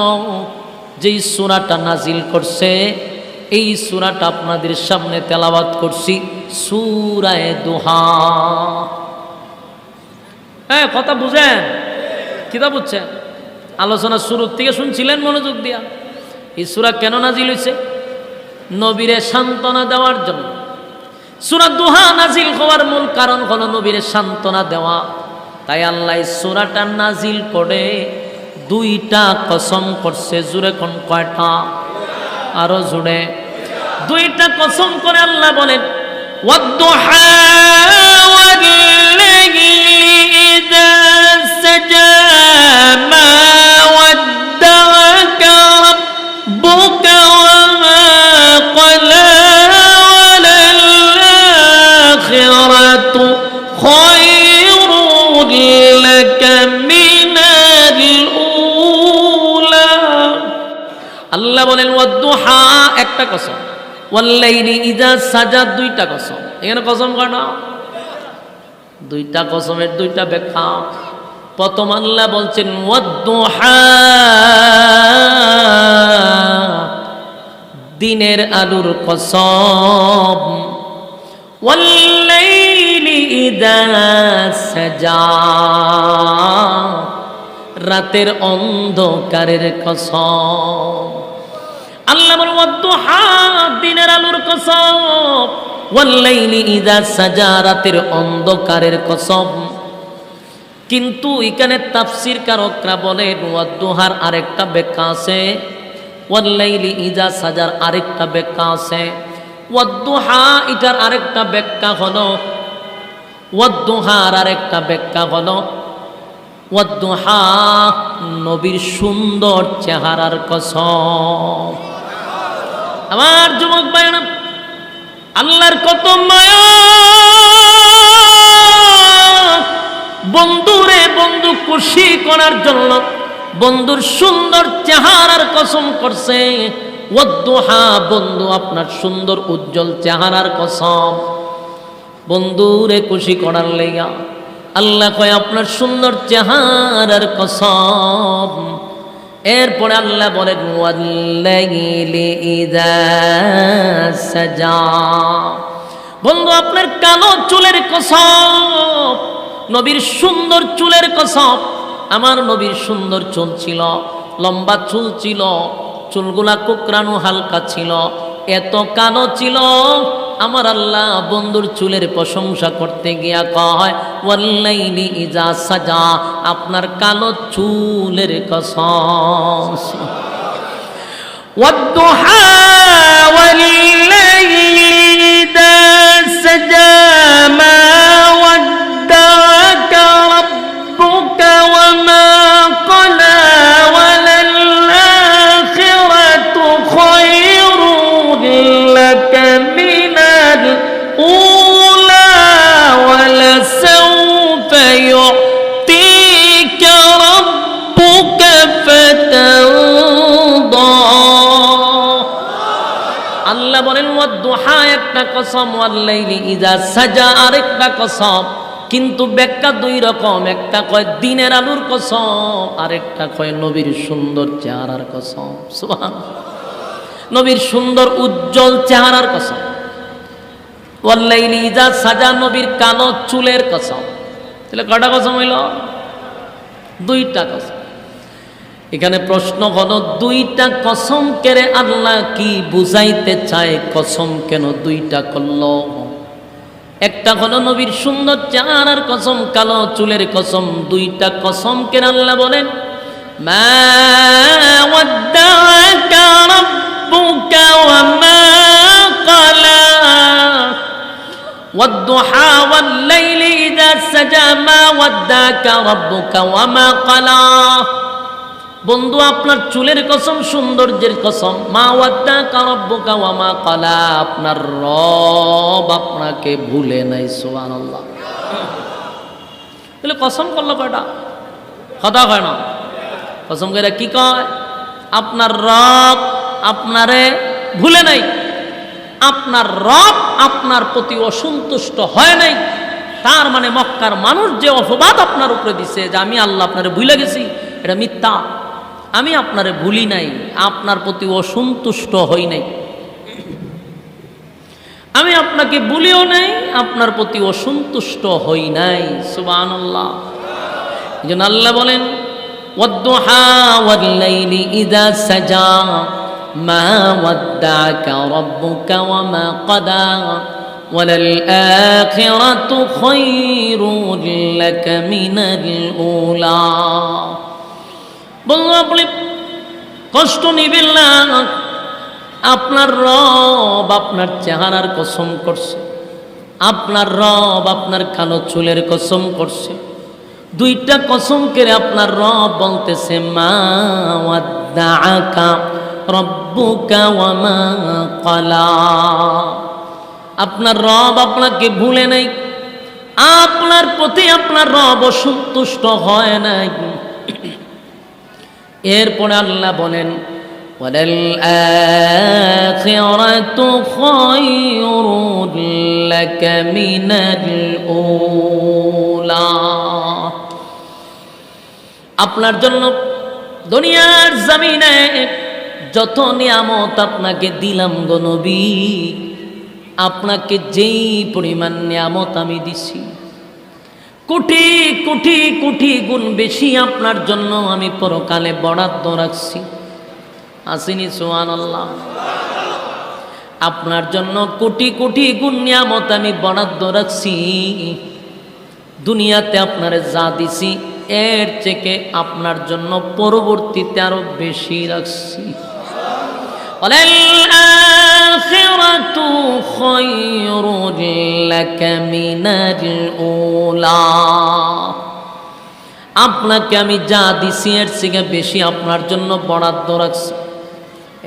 যেই সূরাটা নাজিল করছে, এই সূরাটা আপনাদের সামনে তেলাওয়াত করছি, সূরা দুহা। হ্যাঁ, কথা বুঝেন? কিতা বুঝছেন? আলোচনা শুরুর থেকে শুনছিলেন মনোযোগ দিয়া? এই সূরা কেন নাজিল হয়েছে? নবীরে সান্ত্বনা দেওয়ার জন্য। সূরা দুহা নাজিল হওয়ার মূল কারণ হলো নবীরে সান্ত্বনা দেওয়া। তাই আল্লাহ সূরাটা নাজিল করে 2টা কসম করছে। জুড়ে কোন কয়টা? আরো জুড়ে। 2টা কসম করে আল্লাহ বলেন, ওয়াদ-দুহা ওয়াল-লাইলি ইযা সাজা মা ওয়াদ্দা'আকা রাব্বুকা ওয়া মা ক্বালা ওয়াল-আখিরাতু খায়রুন লাকা মিনাল উলা। আল্লাহ বলেন ওয়াদ-দুহা একটা কসম, ওয়াল-লাইলি ইযা সাজা 2টা কসম। এখানে কসম কাটা, 2টা কসমের 2টা ব্যাখ্যা। প্রথম আল্লাহ বলছেন ওয়াদ-দুহা, দিনের আলোর কসম, ওয়াল-লাইলি ইযা সাজা, রাতের অন্ধকারের কসম। আল্লাহ বলেন ওয়াদ-দুহা, দিনের আলোর কসম, ওয়াল-লাইলি ইযা সাজা, রাতের অন্ধকারের কসম। কিন্তু এখানে তাফসীর কারকরা বলেন ওয়াদ-দুহার আরেকটা ব্যাখ্যা আছে, ওয়াল-লাইলি ইযা সাজার আরেকটা ব্যাখ্যা আছে। ওয়াদ-দুহা এটার আরেকটা ব্যাখ্যা হলো, ওয়াদ-দুহার আরেকটা ব্যাখ্যা হলো ওয়াদ-দুহা নবীর সুন্দর চেহারার কসম। আমার যুবক ভাইরা, আল্লাহর কত মায়া, বন্ধুরে বন্ধু খুশি করার জন্য বন্ধুর সুন্দর চেহারার কসম করছে। ওয়াদ্দুহা, বন্ধু আপনার সুন্দর উজ্জ্বল চেহারার কসম। বন্ধুরে খুশি করার লেগা আল্লাহ কয় আপনার সুন্দর চেহারার কসম। এরপরে আল্লাহ বলেন ওয়াল্লাইলি ইযা সাজা, বন্ধু আপনার কালো চুলের কসম, নবীর সুন্দর চুলের কসম। আমার নবীর সুন্দর চুল ছিল, লম্বা চুল ছিল, চুলগুলা কোকড়ানো হালকা ছিল, এত কালো ছিল। আমার আল্লাহ বন্ধুর চুলের প্রশংসা করতে গিয়া কয় ওয়াল্লাইলি ইযা সাজা, আপনার কালো চুলের কসম। ওয়াদ্দুহা ওয়াল্লাইলি ইযা সাজা মা ওয়াদ্দাকা রাব্বুকা ওয়া মা ক্বালা ওয়ালাল আখিরাতু খায়রুন লাকা মিনাল উলা ওয়ালাসাউফা ইউ'তিকা রাব্বুকা ফাতারদা। আল্লাহ বলেন ওয়াদ্দুহা একটা কসম, ওয়াল্লাইলি ইযা সাজা আরেকটা কসম। কিন্তু ব্যাখ্যা দুই রকম, একটা কয় দিনের আলোর কসম, আরেকটা কয় নবীর সুন্দর চেহারার কসম। সুবহানাল্লাহ, নবীর সুন্দর উজ্জ্বল চেহারার কসম। ওয়াল্লাইলি ইযা সাজা, নবীর কালো চুলের কসম। তাহলে কয়টা কসম হইল? দুইটা কসম। এখানে প্রশ্ন হলো দুইটা কসম কেড়ে আল্লাহ কি বুঝাইতে চায়? কসম কেন দুইটা করলো? একটা হলো নবীর সুন্দর চেহারার কসম, কালো চুলের কসম। দুইটা কসম কেন আল্লাহ বলেন মা ওয়াদ্দাকা রাব্বুকা ওয়া মা ক্বালা ওয়াদ্দুহা ওয়াল্লাইলি ইযা সাজা মা ওয়াদ্দাকা রাব্বুকা ওয়া মা ক্বালা। বন্ধু আপনার চুলের কসম, সৌন্দর্যের কসম। মা ওয়াদ্দাকা রাব্বুকা ওয়া মা ক্বালা, আপনার রব আপনাকে ভুলে নাই। সুবহানাল্লাহ। তাহলে কসম করলো কয়টা? কথা কয় না। কসম করে কি কয়? আপনার রব আপনারে ভুলে নাই, আপনার রব আপনার প্রতি অসন্তুষ্ট হয় নাই। তার মানে মক্কার মানুষ যে অপবাদ আপনার উপরে দিছে যে আমি আল্লাহ আপনারে ভুলে গেছি, এটা মিথ্যা। আমি আপনারে ভুলি নাই, আপনার প্রতি অসন্তুষ্ট হই নাই। আমি আপনাকে ভুলিও নাই, আপনার প্রতি অসন্তুষ্ট হই নাই। সুবহানাল্লাহ। এইজন্য আল্লাহ বলেন ওয়াদ্দুহা ওয়াল্লাইলি ইযা সাজা মা ওয়াদ্দাকা রাব্বুকা ওয়া মা ক্বালা ওয়ালাল আখিরাতু খায়রুন লাকা মিনাল উলা। বলল আপনি কষ্ট নিবেন না, আপনার রব আপনার চেহারার কসম করছে, আপনার রব আপনার কালো চুলের কসম করছে। দুইটা কসম করে আপনার রব বলতেছে মা ওয়াদ্দাকা রাব্বুকা ওয়া মা ক্বালা, আপনার রব আপনাকে ভুলে নাই, আপনার প্রতি আপনার রব অসন্তুষ্ট হয় নাই। এরপরে আল্লাহ বলেন ওয়ালাল আখিরাতু খায়রুন লাকা মিনাল উলা। আপনার জন্য দুনিয়ার জমিনে যত নিয়ামত আপনাকে দিলাম গো নবী, আপনাকে যেই পরিমাণ নিয়ামত আমি দিছি কোটি কোটি কোটি গুণ বেশি আপনার জন্য আমি পরকালে বরাদ্দ রাখছি। আসিনি সুবহানাল্লাহ। আপনার জন্য কোটি কোটি গুণ নিয়ামত আমি বরাদ্দ রাখছি। দুনিয়াতে আপনারে যা দিছি এর থেকে আপনার জন্য পরবর্তীতে আরো বেশি রাখছি। ওয়ালাল আখিরাতু খায়রুন লাকা মিনাল উলা। আপনাকে আমি যা দিছি এর থেকে বেশি আপনার জন্য বরাদ্দ রাখছি।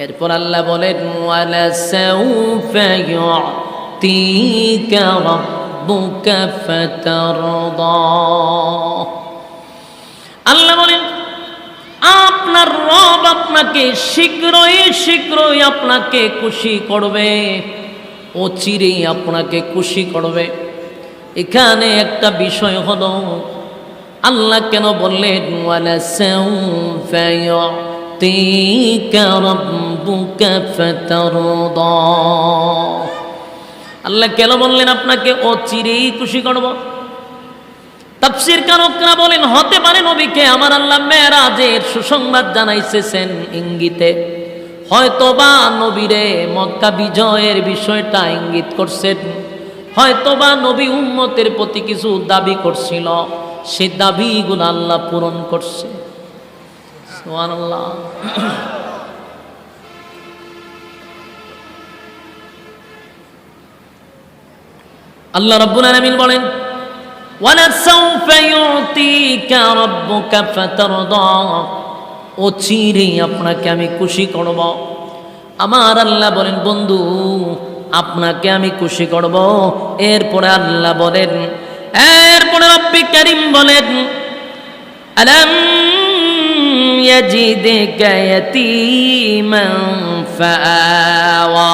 এরপর আল্লাহ বলেন ওয়ালা সাউফা ইউ'তিকা ربك فترضى আল্লাহ বলেন আপনার রব আপনাকে শীঘ্রই আপনাকে খুশি করবে, অচিরেই আপনাকে খুশি করবে। এখানে একটা বিষয় হলো আল্লাহ কেন বললেন ওয়ালাসাউফা ইউতিকা রাব্বুকা ফাতারদা, আল্লাহ কেন বললেন আপনাকে অচিরেই খুশি করব? তাফসীর কারকরা বলেন হতে পারে নবীকে আমার আল্লাহ মেরাজের সুসংবাদ জানাইছেন ইঙ্গিতে, হয়তোবা নবীরে মক্কা বিজয়ের বিষয়টা ইঙ্গিত করছেন, হয়তোবা নবী উম্মতের প্রতি কিছু দাবি করছিল, সেই দাবিগুলো আল্লাহ পূরণ করছে। সুবহানাল্লাহ। আল্লাহ রাব্বুল আলামিন বলেন ওয়ালাসাউফা ইউতিকা রাব্বুকা ফাতারদা, অচিরেই আপনাকে আমি খুশি করব। আমার আল্লাহ বলেন বন্ধু আপনাকে আমি খুশি করব। এরপরে আল্লাহ বলেন, এরপরে রব্বি কারীম বলেন আলাম ইয়াজিদকা ইয়াতীমান ফাআওয়া।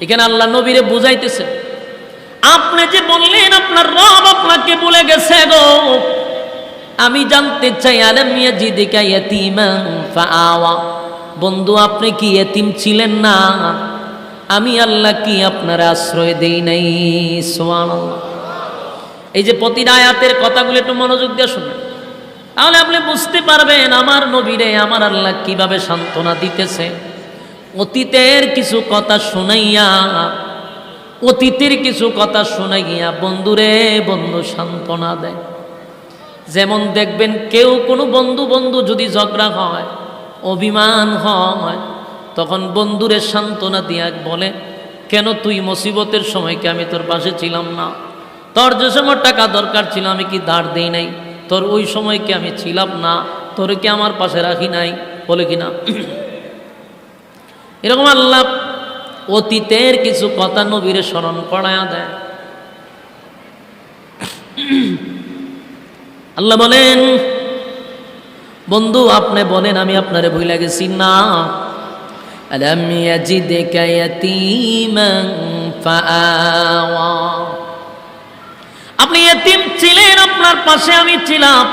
এখানে আল্লাহ নবীরে বুঝাইতেছেন আপনি যে বললেন আপনার রব আপনাকে ভুলে গেছে গো, আমি জানতে চাই আলাম ইয়াজিদকা ইয়াতীমান ফাআওয়া, বন্ধু আপনি কি এতিম ছিলেন না? আমি আল্লাহ কি আপনার আশ্রয় দেই নাই? সুবহানাল্লাহ। এই যে প্রতিটা আয়াতের কথাগুলো একটু মনোযোগ দিয়ে শুনবেন, তাহলে আপনি বুঝতে পারবেন আমার নবীরে আমার আল্লাহ কিভাবে সান্ত্বনা দিতেছে। অতীতের কিছু কথা শুনাইয়া, অতীতের কিছু কথা শুনাইয়া বন্ধুরে বন্ধু সান্ত্বনা দেয়। যেমন দেখবেন কেউ কোনো বন্ধু যদি ঝগড়া হয়, অভিমান হয়, তখন বন্ধুরে সান্ত্বনা দিয়া বলে কেন তুই মুসিবতের সময় কি আমি তোর পাশে ছিলাম না? তোর যে সময় টাকা দরকার ছিল আমি কি ধার দেই নাই? তোর ওই সময় কি আমি ছিলাম না? তোর কি আমার পাশে রাখি নাই? বলে কিনা? এরকম আল্লাহ অতীতের কিছু কথা নবীরে স্মরণ করায়া দেয়। আল্লাহ বলেন বন্ধু আপনি বলেন আমি আপনারে ভুলে গেছি না? আলাম ইয়াজিদকা ইয়াতীমান ফাআওয়া, আপনি এতিম ছিলেন আপনার পাশে আমি ছিলাম।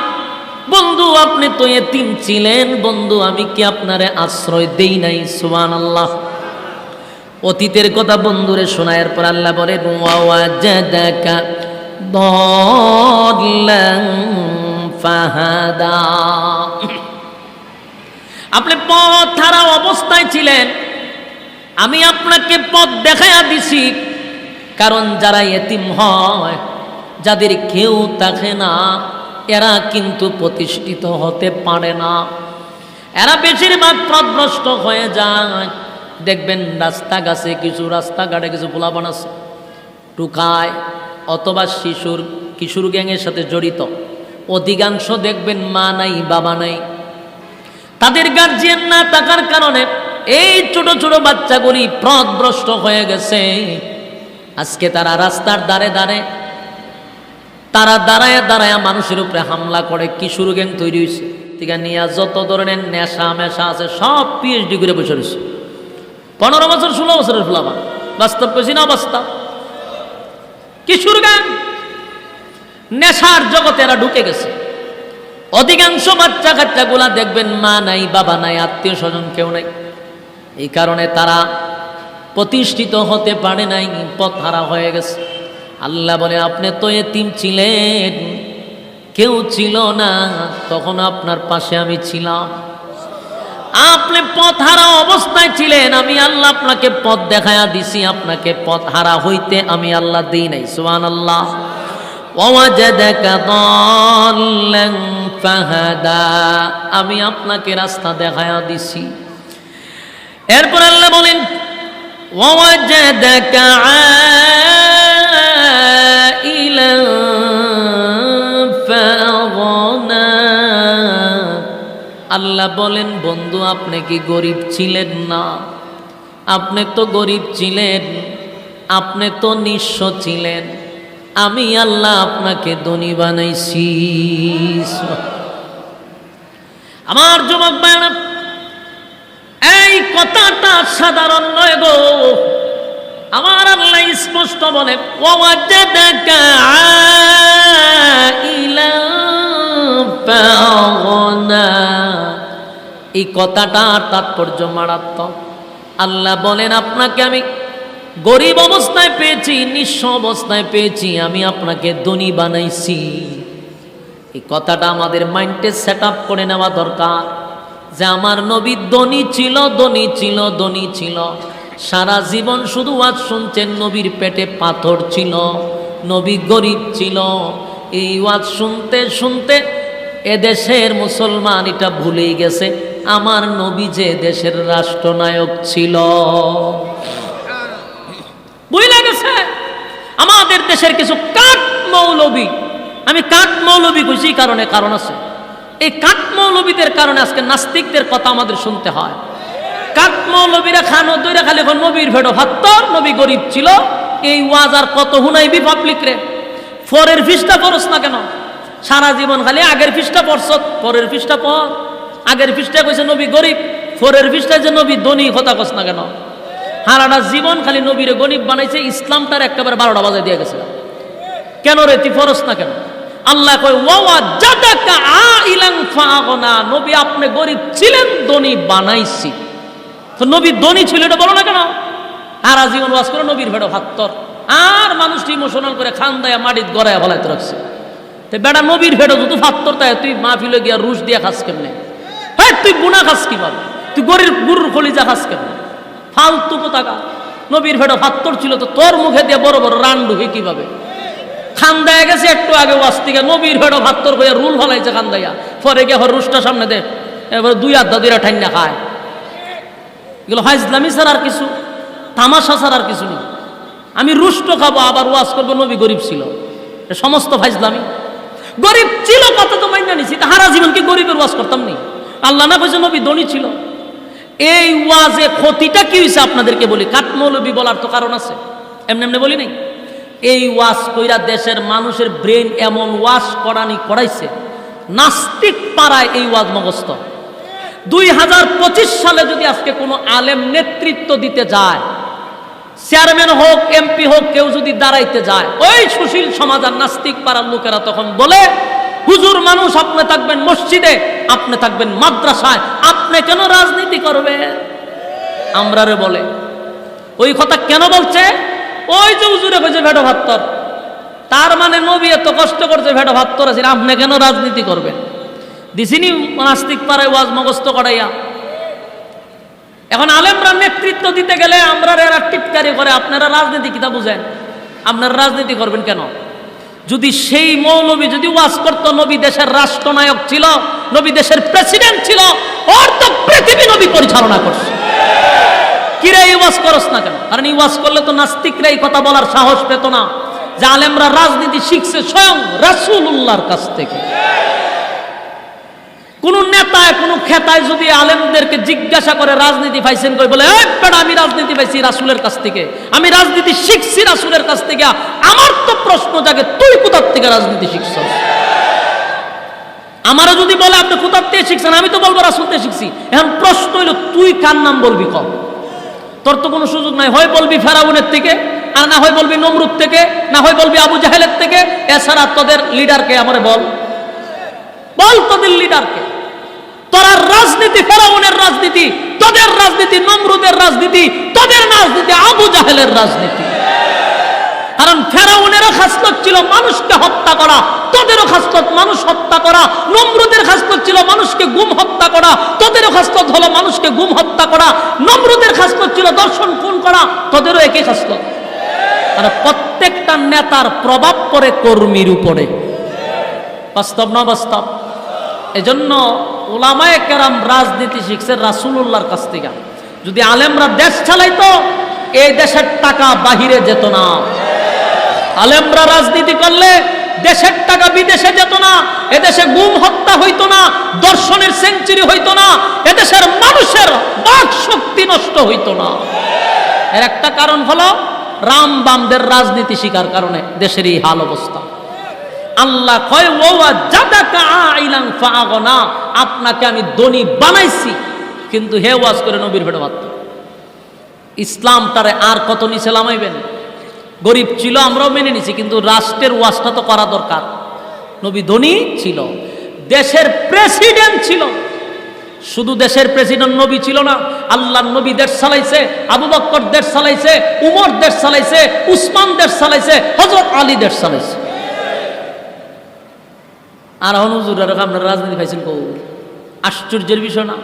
বন্ধু আপনি তো এতিম ছিলেন, বন্ধু আমি কি আপনারে আশ্রয় দেই নাই? সুবহানাল্লাহ। অতীতের কথা বন্ধুরে শোনায়ের পর আল্লাহ বলেন ওয়াওয়াজাদাকা দাল্লান ফাহাদা, আপনি পথ হারা অবস্থায় ছিলেন, আমি আপনাকে পথ দেখাইয়া দিছি। কারণ যারা এতিম হয়, যাদের কেউ থাকে না, এরা কিন্তু প্রতিষ্ঠিত হতে পারে না, এরা বেশিরভাগ পথভ্রষ্ট হয়ে যায়। দেখবেন রাস্তাঘাটে কিছু পোলাপান আছে টুকায় অথবা কিশোর গ্যাংয়ের সাথে জড়িত, অধিকাংশ দেখবেন মা নাই বাবা নাই, তাদের গার্জিয়ান না থাকার কারণে এই ছোট ছোট বাচ্চাগুলি পথভ্রষ্ট হয়ে গেছে। আজকে তারা রাস্তার ধারে তারা দাঁড়ায় মানুষের উপরে হামলা করে। কিশোর গ্যাং তৈরি হয়েছে, ঠিক নিয়ে যত ধরনের নেশা মেশা আছে সব পিএইচডি করে বসে রয়েছে। 15 বছর 16 বছরের ফুলাবা, বাস্তব পেছি না বাস্তব। কিশোর গ্যাং নেশার জগতে এরা ঢুকে গেছে। অধিকাংশ বাচ্চা কাচ্চাগুলা দেখবেন মা নাই বাবা নাই, আত্মীয় স্বজন কেউ নাই। এই কারণে তারা প্রতিষ্ঠিত হতে পারে নাই, পথ হারা হয়ে গেছে। আল্লাহ বলে আপনি তো এতিম ছিলেন, কেউ ছিল না, তখন আপনার পাশে আমি ছিলাম। আপনি পথ হারা অবস্থায় ছিলেন, আমি আল্লাহ আপনাকে পথ দেখায়া দিছি, আপনাকে পথ হারা হইতে আমি আল্লাহ দিই নাই। সুবহানাল্লাহ। ওয়াজাদাকা দাল্লান ফাহাদা, আমি আপনাকে রাস্তা দেখায়া দিছি। এরপর আল্লাহ বলেন ওয়াজাদাকা আইলান ফাআগনা, আল্লাহ বলেন বন্ধু আপনি কি গরিব ছিলেন না? আপনি তো গরিব ছিলেন, আপনি তো নিঃস্ব ছিলেন, আমি আল্লাহ আপনাকে ধনী বানাইছি। আমার যুবক ভাইরা, এই কথাটা সাধারণ নয় গো। আমার আল্লাহ স্পষ্ট বলে, ওয়াজাদাকা আইলাম ফাগনা। এই কথাটার তাৎপর্য মারাত্মক। আল্লাহ বলেন, আপনাকে আমি গরিব অবস্থায় পেয়েছি, নিঃস্ব অবস্থায় পেয়েছি, আমি আপনাকে ধনী বানাইছি। এই কথাটা আমাদের মাইন্ডে সেট আপ করে নেওয়া দরকার যে আমার নবী ধনী ছিল, ধনী ছিল, ধনী ছিল। সারা জীবন শুধু ওয়াজ শুনছেন, নবীর পেটে পাথর ছিল, নবী গরিব ছিল। এই ওয়াজ শুনতে শুনতে এদেশের মুসলমান এটা ভুলেই গেছে আমার নবী যে দেশের রাষ্ট্রনায়ক ছিল। ভুলে গেছে আমাদের দেশের কিছু কাঠ মৌলবী। আমি কাঠ মৌলবী কইছি কারণ আছে। এই কাঠ মৌলবীদের কারণে আজকে নাস্তিকদের কথা আমাদের শুনতে হয়। কাঠ মৌলবীরা খানো দইরা খালি নবীর ভেড়ো ভাত্তর, নবী গরিব ছিল। এই ওয়াজ আর কত হুনাইবি পাবলিক রে। ফরের ফিসটা পড়স না কেন? সারা জীবন খালি আগের ফিসটা পড়ছ, পরের ফিসটা পড়। আগের ফিসটা কইছে নবী গরিব, ফরের ফিসটা যে নবী ধনী, কথা কস না কেন? হারাটা জীবন খালি নবীরে গরিব বানাইছে, ইসলামটার একেবারে 12টা বাজায় দিয়ে গেছে। কেন রে তুই ফরস না কেন? আল্লাহ কয় ওয়াজাদাকা আইলান ফাগনা, নবী আপনি গরিব ছিলেন, ধনী বানাইছি। তো নবী ধনী ছিল এটা বলো না কেন? সারা জীবন ওয়াজ করে নবীর ভেড়ো ভাত্তর, আর মানুষটি ইমোশনাল করে খান দেয়া মাটিত গড়ায় ফলাইতে রাখছে। তো বেটা নবীর ভেড়ো যদি ভাত্তর তাই তুই মাহফিলে গিয়া রুশ দিয়া খাস কেমনে? হ্যাঁ, তুই বুনা খাস কিভাবে? তুই গরুর কলিজা খাস কেমনে? ফালতু কোথাকা। নবীর ভেড়ো ভাত্তর ছিল তো তোর মুখে দিয়ে বড় বড় রান ঢুকে কিভাবে? খান দেয়া গেছে একটু আগে ওয়াজ থেকে, নবীর ভেড়ো ভাত্তর হইয়া রুল ফলাইছে খান দেয়া, পরে গিয়ে রুশটা সামনে দে, এবার দুই আধা দুইরা ঠান্ডা খায়। এগুলো হয় ইসলামী ছাড়া আর কিছু, তামাশা ছাড়া আর কিছু নেই। আমি রুষ্ট খাবো আবার ওয়াজ করবো নবী গরিব ছিল, সমস্ত ফাইজলামি। গরিব ছিল কথা তো মাইনা নিছি, হারা জীবন কি গরিবের ওয়াজ করতাম নি? আল্লাহ না কইছে নবী ধনী ছিল। এই ওয়াজে ক্ষতিটা কি হয়েছে আপনাদেরকে বলি। কাঠ মৌলবী বলার তো কারণ আছে, এমনি এমনি বলি নাই। এই ওয়াজ কইরা দেশের মানুষের ব্রেন এমন ওয়াশ করাইছে, নাস্তিক পাড়ায় এই ওয়াজ মগস্ত। 2025 সালে যদি আজকে কোনো আলেম নেতৃত্ব দিতে যায়, চেয়ারম্যান হোক, এমপি হোক, কেউ যদি দাঁড়াইতে যায়, ওই সুশীল সমাজ আর নাস্তিক পাড়ার লোকেরা তখন বলে, হুজুর মানুষ আপনি থাকবেন মসজিদে, আপনি থাকবেন মাদ্রাসায়, আপনি কেন রাজনীতি করবেন? আমরারে বলে ওই কথা কেন বলছে? ওই যে হুজুরে কইছে ভেড়ো ভাত্তর, তার মানে নবী এত কষ্ট করছে ভেড়ো ভাত্তর আছে, আপনি কেন রাজনীতি করবেন? দিছিনি নাস্তিক পাড়ায় ওয়াজ মগস্ত করাইয়া। এখন আলেমরা নেতৃত্ব দিতে গেলে আমরা এরা টিটকারি করে, আপনারা রাজনীতি কিতা বুঝেন? আপনারা রাজনীতি করবেন কেন? যদি সেই মৌলবী যদি ওয়াজ করতো নবী দেশের রাষ্ট্রনায়ক ছিল, নবী দেশের প্রেসিডেন্ট ছিল, ওর তো পৃথিবী নবী পরিচালনা করছে। কিরে এই ওয়াজ করস না কেন? কারণ এই ওয়াজ করলে তো নাস্তিকরা এই কথা বলার সাহস পেত না যে আলেমরা রাজনীতি শিখছে স্বয়ং রাসূলুল্লাহর কাছ থেকে। কোন নেতায় কোন খেতায় যদি আলেমদেরকে জিজ্ঞাসা করে রাজনীতি পাইছেন কই, বলে আমি রাজনীতি পাইছি রাসূলের কাছ থেকে, আমি রাজনীতি শিখছি রাসূলের কাছ থেকে। আমার তো প্রশ্ন জাগে, তুই কোথার থেকে রাজনীতি শিখছস? আমারও যদি বলে আপনি কোথার থেকে শিখছেন, আমি তো বলবো রাসূল থেকে শিখছি। এখন প্রশ্ন হইল তুই কার নাম বলবি? কম তোর তো কোনো সুযোগ নাই। হয় বলবি ফেরাউনের থেকে, আর না হয় বলবি নমরুদ থেকে, না হয় বলবি আবু জাহেলের থেকে। এছাড়া তোদের লিডারকে আমারে বল, তোদের লিডারকে। তোরা রাজনীতি ফেরাউনের রাজনীতি, তোদের রাজনীতি নমরুদের রাজনীতি, তোদের রাজনীতি আবু জাহেলের রাজনীতি। কারণ ফেরাউনেরও খাসলত ছিল মানুষকে হত্যা করা, তোদেরও খাসলত মানুষ হত্যা করা। নমরুদের খাসলত ছিল মানুষকে গুম হত্যা করা, তোদেরও খাসলত হলো মানুষকে গুম হত্যা করা। নমরুদের খাসলত ছিল দর্শন খুন করা, তোদেরও একই খাসলত। আর প্রত্যেকটা নেতার প্রভাব পড়ে কর্মীর উপরে। বাস্তব না বাস্তব? এজন্য উলামায়ে কেরাম রাজনীতি শিখছে রাসূলুল্লাহর কাছ থেকে। যদি আলেমরা দেশ চালাইতো, এই দেশের টাকা বাহিরে যেত না। আলেমরা রাজনীতি করলে দেশের টাকা বিদেশে যেত না, এদেশে গুম হত্যা হইতো না, দর্শনের সেঞ্চুরি হইতো না, এদেশের মানুষের বাক শক্তি নষ্ট হইতো না। এর একটা কারণ হলো রাম বামদের রাজনীতি শিকার কারণে দেশের এই হাল অবস্থা। আল্লাহ কয় ওয়াজাদাকা আইলান ফাগনা, আপনাকে আমি ধনী বানাইছি, কিন্তু হে ওয়াজ করে নবীর ভেড়া বাদ। ইসলামটারে আর কত নিচে নামাইবেন? গরিব ছিল আমরাও মেনে নিছি, কিন্তু রাষ্ট্রের ওয়াজটা তো করা দরকার। নবী ধনী ছিল, দেশের প্রেসিডেন্ট ছিল। শুধু দেশের প্রেসিডেন্ট নবী ছিল না, আল্লাহর নবী দেশ চালাইছে, আবু বকর দেশ চালাইছে, উমর দেশ চালাইছে, উসমান দেশ চালাইছে, হযরত আলী দেশ চালাইছে। আর হুজুরের আপনার রাজনীতি পাইছেন কৌ? আশ্চর্যের বিষয় না?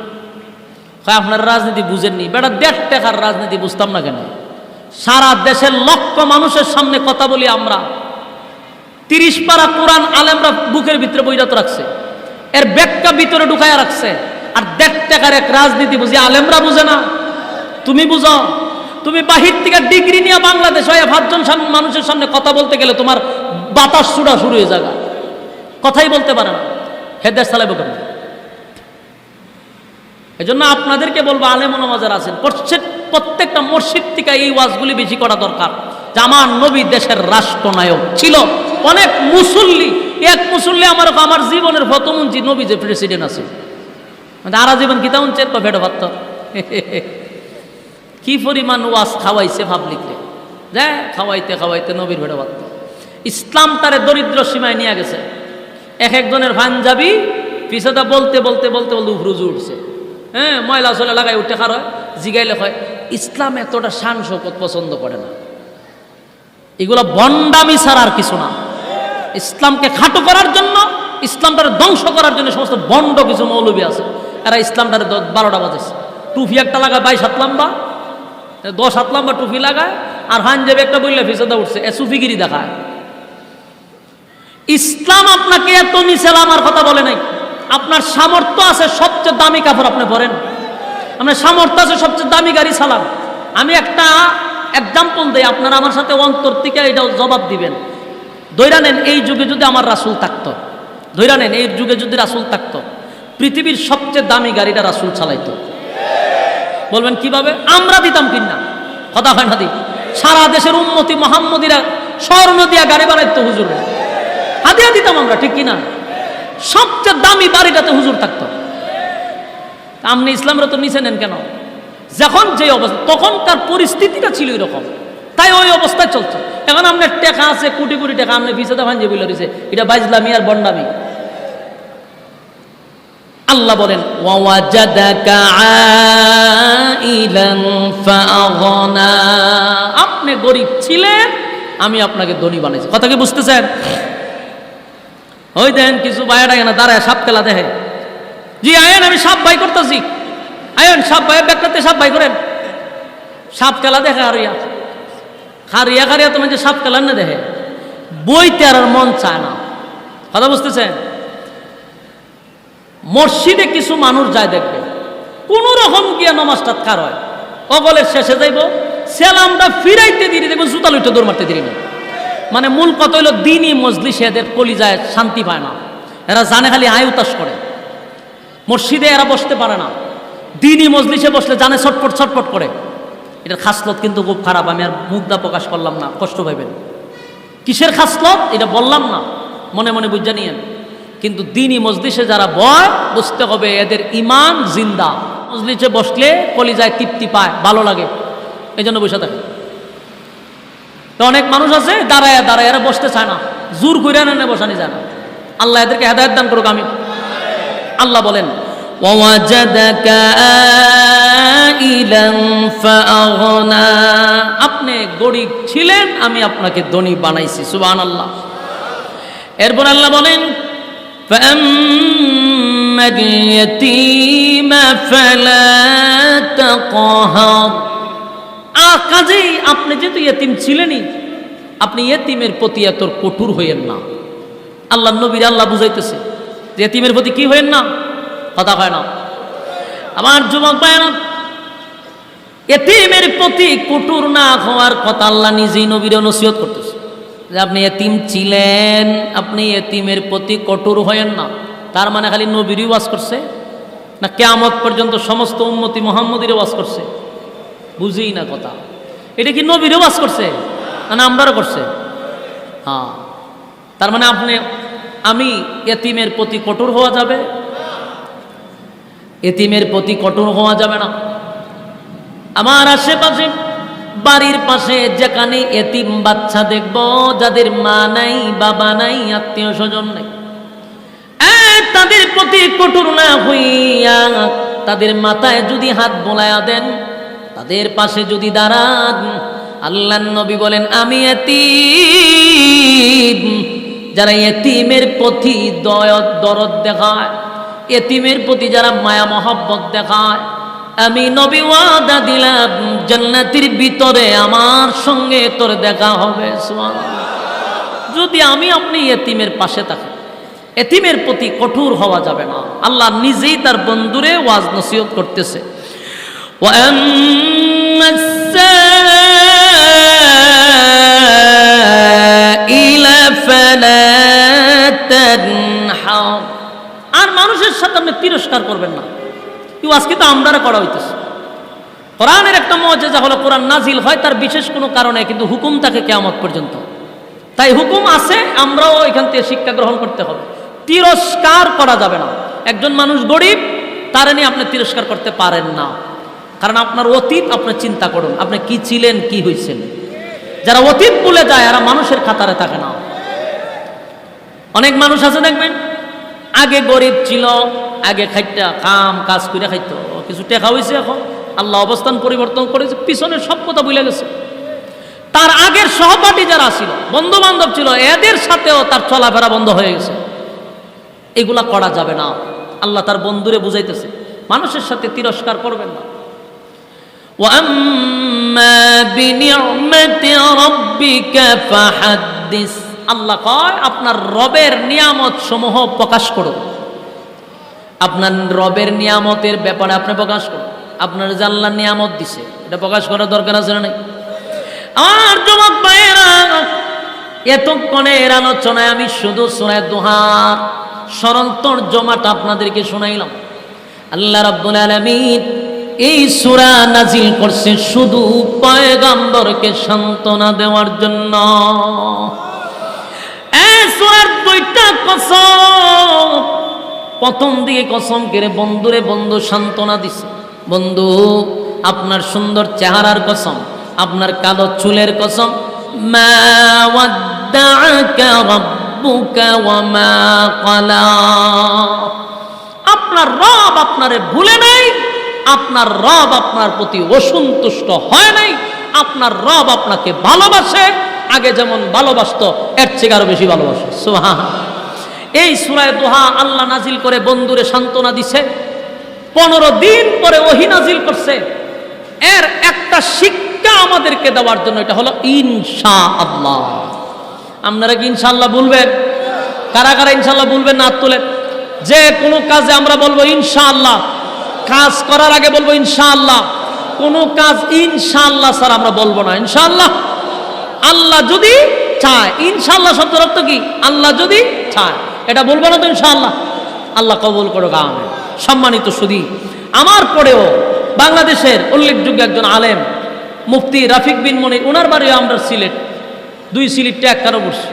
আপনার রাজনীতি বুঝেননি। বেটা 1.5 টাকার রাজনীতি বুঝতাম না কেন? সারা দেশের লক্ষ মানুষের সামনে কথা বলি আমরা। 30 পারা কোরআন আলেমরা বুকের ভিতরে বইরা তো রাখছে, এর ব্যাখ্যা ভিতরে ঢুকায়া রাখছে। আর 1.5 টাকার এক রাজনীতি বুঝি আলেমরা বুঝে না? তুমি বুঝো? তুমি বাহির থেকে ডিগ্রি নিয়ে বাংলাদেশ হয়ে 5 জন মানুষের সামনে কথা বলতে গেলে তোমার বাতাস ছুড়া শুরু হয়ে যাবে, কথাই বলতে পারে না। হেদায়েত চালাইব কেন? এজন্য আপনাদেরকে বলবো, আলেম ওলামারা আছেন, প্রত্যেকটা মসজিদ থেকে এই ওয়াজগুলি বেশি করা দরকার। যে আমার নবী দেশের রাষ্ট্রনায়ক ছিল। অনেক মুসল্লি, এক মুসল্লি আমার জীবনের প্রথমঞ্চি নবী যে প্রেসিডেন্ট আছে, আরা জীবন কিতা উঞ্চের বা ভেড়ো ভাত কি পরিমাণ ওয়াজ খাওয়াইছে পাবলিকরে, যে খাওয়াইতে খাওয়াইতে নবীর ভেড়ো ভাত। ইসলামটারে দরিদ্র সীমায় নিয়ে গেছে। একজনের পাঞ্জাবি পিছাটা বলতে বলতে বলতে বলতে উফরুজু উঠছে। হ্যাঁ, ময়লা চলে লাগাই উঠে খার হয়, জিগাইলে হয় ইসলাম এতটা শান শৌকত পছন্দ করে না। এগুলো বন্ডামি ছাড়া আর কিছু না। ইসলামকে খাটো করার জন্য, ইসলামটারে ধ্বংস করার জন্য সমস্ত বন্ড কিছু মৌলবী আছে, এরা ইসলামটারে 12টা বাজাইছে। টুপি একটা লাগায় 22 হাত লম্বা, 10 হাত লম্বা টুপি লাগায়, আর পাঞ্জাবি একটা বললে ফিসাদা উঠছে, এ সুফিগিরি দেখায়। ইসলাম আপনাকে এত নিচে নামার কথা বলে নাই। আপনার সামর্থ্য আছে সবচেয়ে দামি কাপড় আপনি পরেন, আপনার সামর্থ্য আছে সবচেয়ে দামি গাড়ি চালান। আমি একটা এক্সাম্পল দিই, আপনারা আমার সাথে অন্তর থেকে এটা জবাব দিবেন। ধইরা নেন, এই যুগে যদি আমার রাসূল থাকতো, ধইরা নেন এই যুগে যদি রাসূল থাকতো, পৃথিবীর সবচেয়ে দামি গাড়িটা রাসূল চালাইতো। বলবেন কিভাবে? আমরা দিতাম কিনা? কথা হয় না? দিই। সারা দেশের উম্মতি মুহাম্মদীরা স্বর্ণ দিয়া গাড়ি বানাইতো, হুজুরে হাদিয়া দিতাম আমরা, ঠিক কিনা? সবচেয়ে দামি বাড়িটাতে হুজুর থাকতো। আপনি ইসলামের তো নিচে নেন কেন? যখন যে অবস্থা, তখনকার পরিস্থিতিটা ছিল এরকম, তাই ওই অবস্থায় চলছে। এখন আপনার টাকা আছে, কোটি কোটি টাকা, আপনি ভিসাতে ভাঞ্জে বলে দিছে, এটা বাইজলামি আর বন্ডামি। আল্লাহ বলেন ওয়াওয়াজাদাকা আইলান ফাআগনা, আপনি গরিব ছিলেন, আমি আপনাকে ধনী বানাইছি। কথা কি বুঝতেছেন? ওই দেন কিছু ভাইয়াটা কেন দাঁড়ায় সাপ খেলা দেখে, জি আয়েন আমি সাপ ভাই করতেছি, আয়েন সাপ ভাইয়ের ব্যাগটাতে সাপ ভাই করেন। সাপ খেলা দেখে হারিয়া হারিয়া হারিয়া তোমার যে সাপ খেলার না দেখে, বইতে আর মন চায় না। কথা বুঝতেছেন? মসজিদে কিছু মানুষ যায়, দেখবে কোন রকম গিয়া নমাজটা কার হয়, অগলের শেষে যাইব, সেলামটা ফিরাইতে দিই, দেখবেন জুতা লইতে দৌড় মারতে দিই না। মানে মূল কথা হইল দিনই মজলিসে এদের কলিজায় শান্তি পায় না, এরা জানে খালি আয় উতাস করে। মসজিদে এরা বসতে পারে না, দিনই মজলিসে বসলে জানে ছটপট ছটপট করে। এটার খাসলত কিন্তু খুব খারাপ, আমি আর মুগ্ধা প্রকাশ করলাম না, কষ্ট পাইবেন। কিসের খাসলত এটা বললাম না, মনে মনে বুঝা নিয়েন। কিন্তু দিনই মজলিসে যারা বয়, বুঝতে হবে এদের ইমান জিন্দা। মজলিসে বসলে কলিজায় তৃপ্তি পায়, ভালো লাগে, এই জন্য বসে থাকে। তো অনেক মানুষ আছে দাঁড়ায় দাঁড়ায় এরা বসতে চায় না, জোর করে এনে বসানি যায় না। আল্লাহ এদেরকে হেদায়েত দান করুক, আমি। আল্লাহ বলেন ওয়াজাদাকা আইলান ফাআগনা, আপনি গরিব ছিলেন, আমি আপনাকে ধনী বানাইছি। সুবহানাল্লাহ। এরপর আল্লাহ বলেন ফাআম্মাল ইয়াতীমা ফালা তাকহার, কাজেই আপনি যেহেতু ইয়েতিম ছিলেনই, আপনি ইয়েতিমের প্রতি এত কঠোর হইয়েন না। আল্লাহ নবীর আল্লাহ বুঝাইতেছে যে ইয়েতিমের প্রতি কি হইয়েন না, কথা হয় না। আমার যুবক ভাইরা, ইয়েতিমের প্রতি কঠোর না হওয়ার কথা আল্লাহ নিজেই নবীর নসিহত করতেছে যে আপনি ইয়েতিম ছিলেন, আপনি ইয়েতিমের প্রতি কঠোর হইয়েন না। তার মানে খালি নবীরই ওয়াজ করছে না কিয়ামত পর্যন্ত সমস্ত উম্মতি মুহাম্মদীর ওয়াজ করছে? বুঝেই না কথা। এটা কি নবীরও ওয়াজ করছে না আমরারও করছে? হ্যাঁ, তার মানে আমি এতিমের প্রতি কঠোর হওয়া যাবে? এতিমের প্রতি কঠোর হওয়া যাবে না। আমার আশেপাশে বাড়ির পাশে যেখানে এতিম বাচ্চা দেখব, যাদের মা নাই, বাবা নাই, আত্মীয় স্বজন নাই, তাদের প্রতি কঠোর না হইয়া তাদের মাথায় যদি হাত বোলায়া দেন, তাদের পাশে যদি দাঁড়ান, আল্লাহর নবী বলেন আমি এতিম, যারা এতিমের প্রতি দরদ দেখায়, এতিমের প্রতি যারা মায়া মহব্বত দেখায়, আমি নবী ওয়াদা দিলাম জান্নাতের ভিতরে আমার সঙ্গে তোর দেখা হবে। সুবহানাল্লাহ। যদি আমি আপনি এতিমের পাশে থাকি, এতিমের প্রতি কঠোর হওয়া যাবে না। আল্লাহ নিজেই তার বন্ধুরে ওয়াজ নসিহত করতেছে, আর মানুষের সাথে আপনি তিরস্কার করবেন না। আজকে তো আমরা করা হইতেছে। কোরআনের একটা মুজিজা হলো কোরআন নাজিল হয় তার বিশেষ কোনো কারণে, কিন্তু হুকুম থাকে কিয়ামত পর্যন্ত। তাই হুকুম আছে, আমরাও এখান থেকে শিক্ষা গ্রহণ করতে হবে। তিরস্কার করা যাবে না। একজন মানুষ গরিব, তার নিয়ে আপনি তিরস্কার করতে পারেন না, কারণ আপনার অতীত আপনি চিন্তা করুন, আপনি কি ছিলেন, কি হয়েছেন। যারা অতীত ভুলে যায় এরা মানুষের খাতারে থাকে না। অনেক মানুষ আছে দেখবেন, আগে গরিব ছিল, আগে খাইটা কাজ করে খাইতো, কিছু টেকা হয়েছে, এখন আল্লাহ অবস্থান পরিবর্তন করেছে, পিছনের সব কথা ভুলে গেছে। তার আগের সহপাঠী যারা ছিল, বন্ধু বান্ধব ছিল, এদের সাথেও তার চলাফেরা বন্ধ হয়ে গেছে। এগুলা করা যাবে না। আল্লাহ তার বন্ধুরে বুঝাইতেছে মানুষের সাথে তিরস্কার করবেন না। আল্লাহ কয় আপনার রবের নিয়ামত সমূহ প্রকাশ করুন। আপনার রবের নিয়ামতের ব্যাপারে আপনি প্রকাশ করুন। আপনার যে আল্লাহ নিয়ামত দিছে এটা প্রকাশ করার দরকার আছে না নাই? আমার যুবক ভাইয়েরা, এতক্ষণের আলোচনায় আমি শুধু সূরা দুহা সরন্তর জমাটা আপনাদেরকে শোনাইলাম। আল্লাহ রাব্বুল আলামিন এই সূরা নাজিল করছে শুধু পয়গম্বরকে সান্ত্বনা দেওয়ার জন্য। এই সূরার দুইটা কসম, প্রথম দিকে কসম করে বন্ধুরে বন্ধু সান্ত্বনা দিছে। বন্ধু, আপনার সুন্দর চেহারার কসম, আপনার কালো চুলের কসম, মা ওয়াদ্দাআকা রাব্বুকা ওয়া মা ক্বালা। আপনার রব আপনারে ভুলে নাই, আপনার রব আপনার প্রতি অসন্তুষ্ট হয় নাই, আপনার রব আপনাকে ভালোবাসে, আগে যেমন ভালোবাসতো এর চেয়ে আরো বেশি ভালোবাসে। সুবহানাল্লাহ। এই সূরা দুহা আল্লাহ নাজিল করে বন্ধুরে সান্ত্বনা দিছে। 15 দিন পরে ওহী নাজিল করছে এর একটা শিক্ষা আমাদেরকে দেওয়ার জন্য। এটা হলো ইনশাআল্লাহ। আপনারা কি ইনশাআল্লাহ বলবেন? কারা কারা ইনশাআল্লাহ বলবেন না? হাত তোলেন। যে কোনো কাজে আমরা বলবো ইনশাআল্লাহ, কাজ করার আগে বলবো ইনশাআল্লাহ। কোনো কাজ ইনশাআল্লাহ স্যার আমরা বলবো না। ইনশাআল্লাহ, আল্লাহ যদি চায়। ইনশাআল্লাহ শব্দের অর্থ কি? আল্লাহ যদি চায়, এটা বলবো না তো ইনশাআল্লাহ। আল্লাহ কবুল করুক, আমিন। সম্মানিত সুধী, আমার পরেও বাংলাদেশের উল্লেখযোগ্য একজন আলেম মুফতি রাফিক বিন মনির, ওনার বাড়িও আমরা সিলেট, 2 সিলেটটা একটারও বসছি।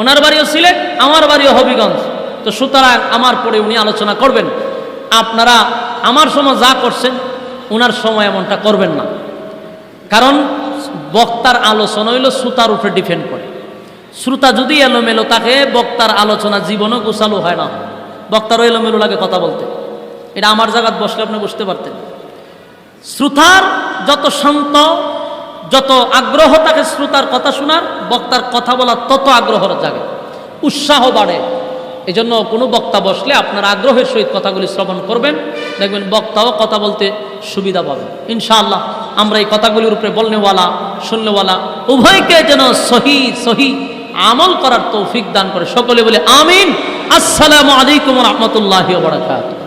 ওনার বাড়িও সিলেট, আমার বাড়িও হবিগঞ্জ। তো সুতরাং আমার পরে উনি আলোচনা করবেন। আপনারা আমার সময় যা করছেন ওনার সময় এমনটা করবেন না, কারণ বক্তার আলোচনা হইল শ্রোতার উপরে ডিপেন্ড করে। শ্রোতা যদি এলোমেলো থাকে, বক্তার আলোচনা জীবনও গোছালো হয় না। বক্তারও এলোমেলো লাগে কথা বলতে। এটা আমার জায়গায় বসলে আপনি বুঝতে পারতেন। শ্রোতার যত শান্ত, যত আগ্রহ থাকে শ্রোতার কথা শোনার, বক্তার কথা বলার তত আগ্রহ জাগে, উৎসাহ বাড়ে। এই জন্য কোনো বক্তা বসলে আপনার আগ্রহের সহিত কথাগুলি শ্রবণ করবেন, দেখবেন বক্তাও কথা বলতে সুবিধা পাবে। ইনশাআল্লাহ আমরা এই কথাগুলির উপরে বলনেওয়ালা, শুননেওয়ালা উভয়কে যেন সহি আমল করার তৌফিক দান করে। সকলে বলে আমিন। আসসালামু আলাইকুম ওয়া রাহমাতুল্লাহি ওয়া বারাকাতুহু।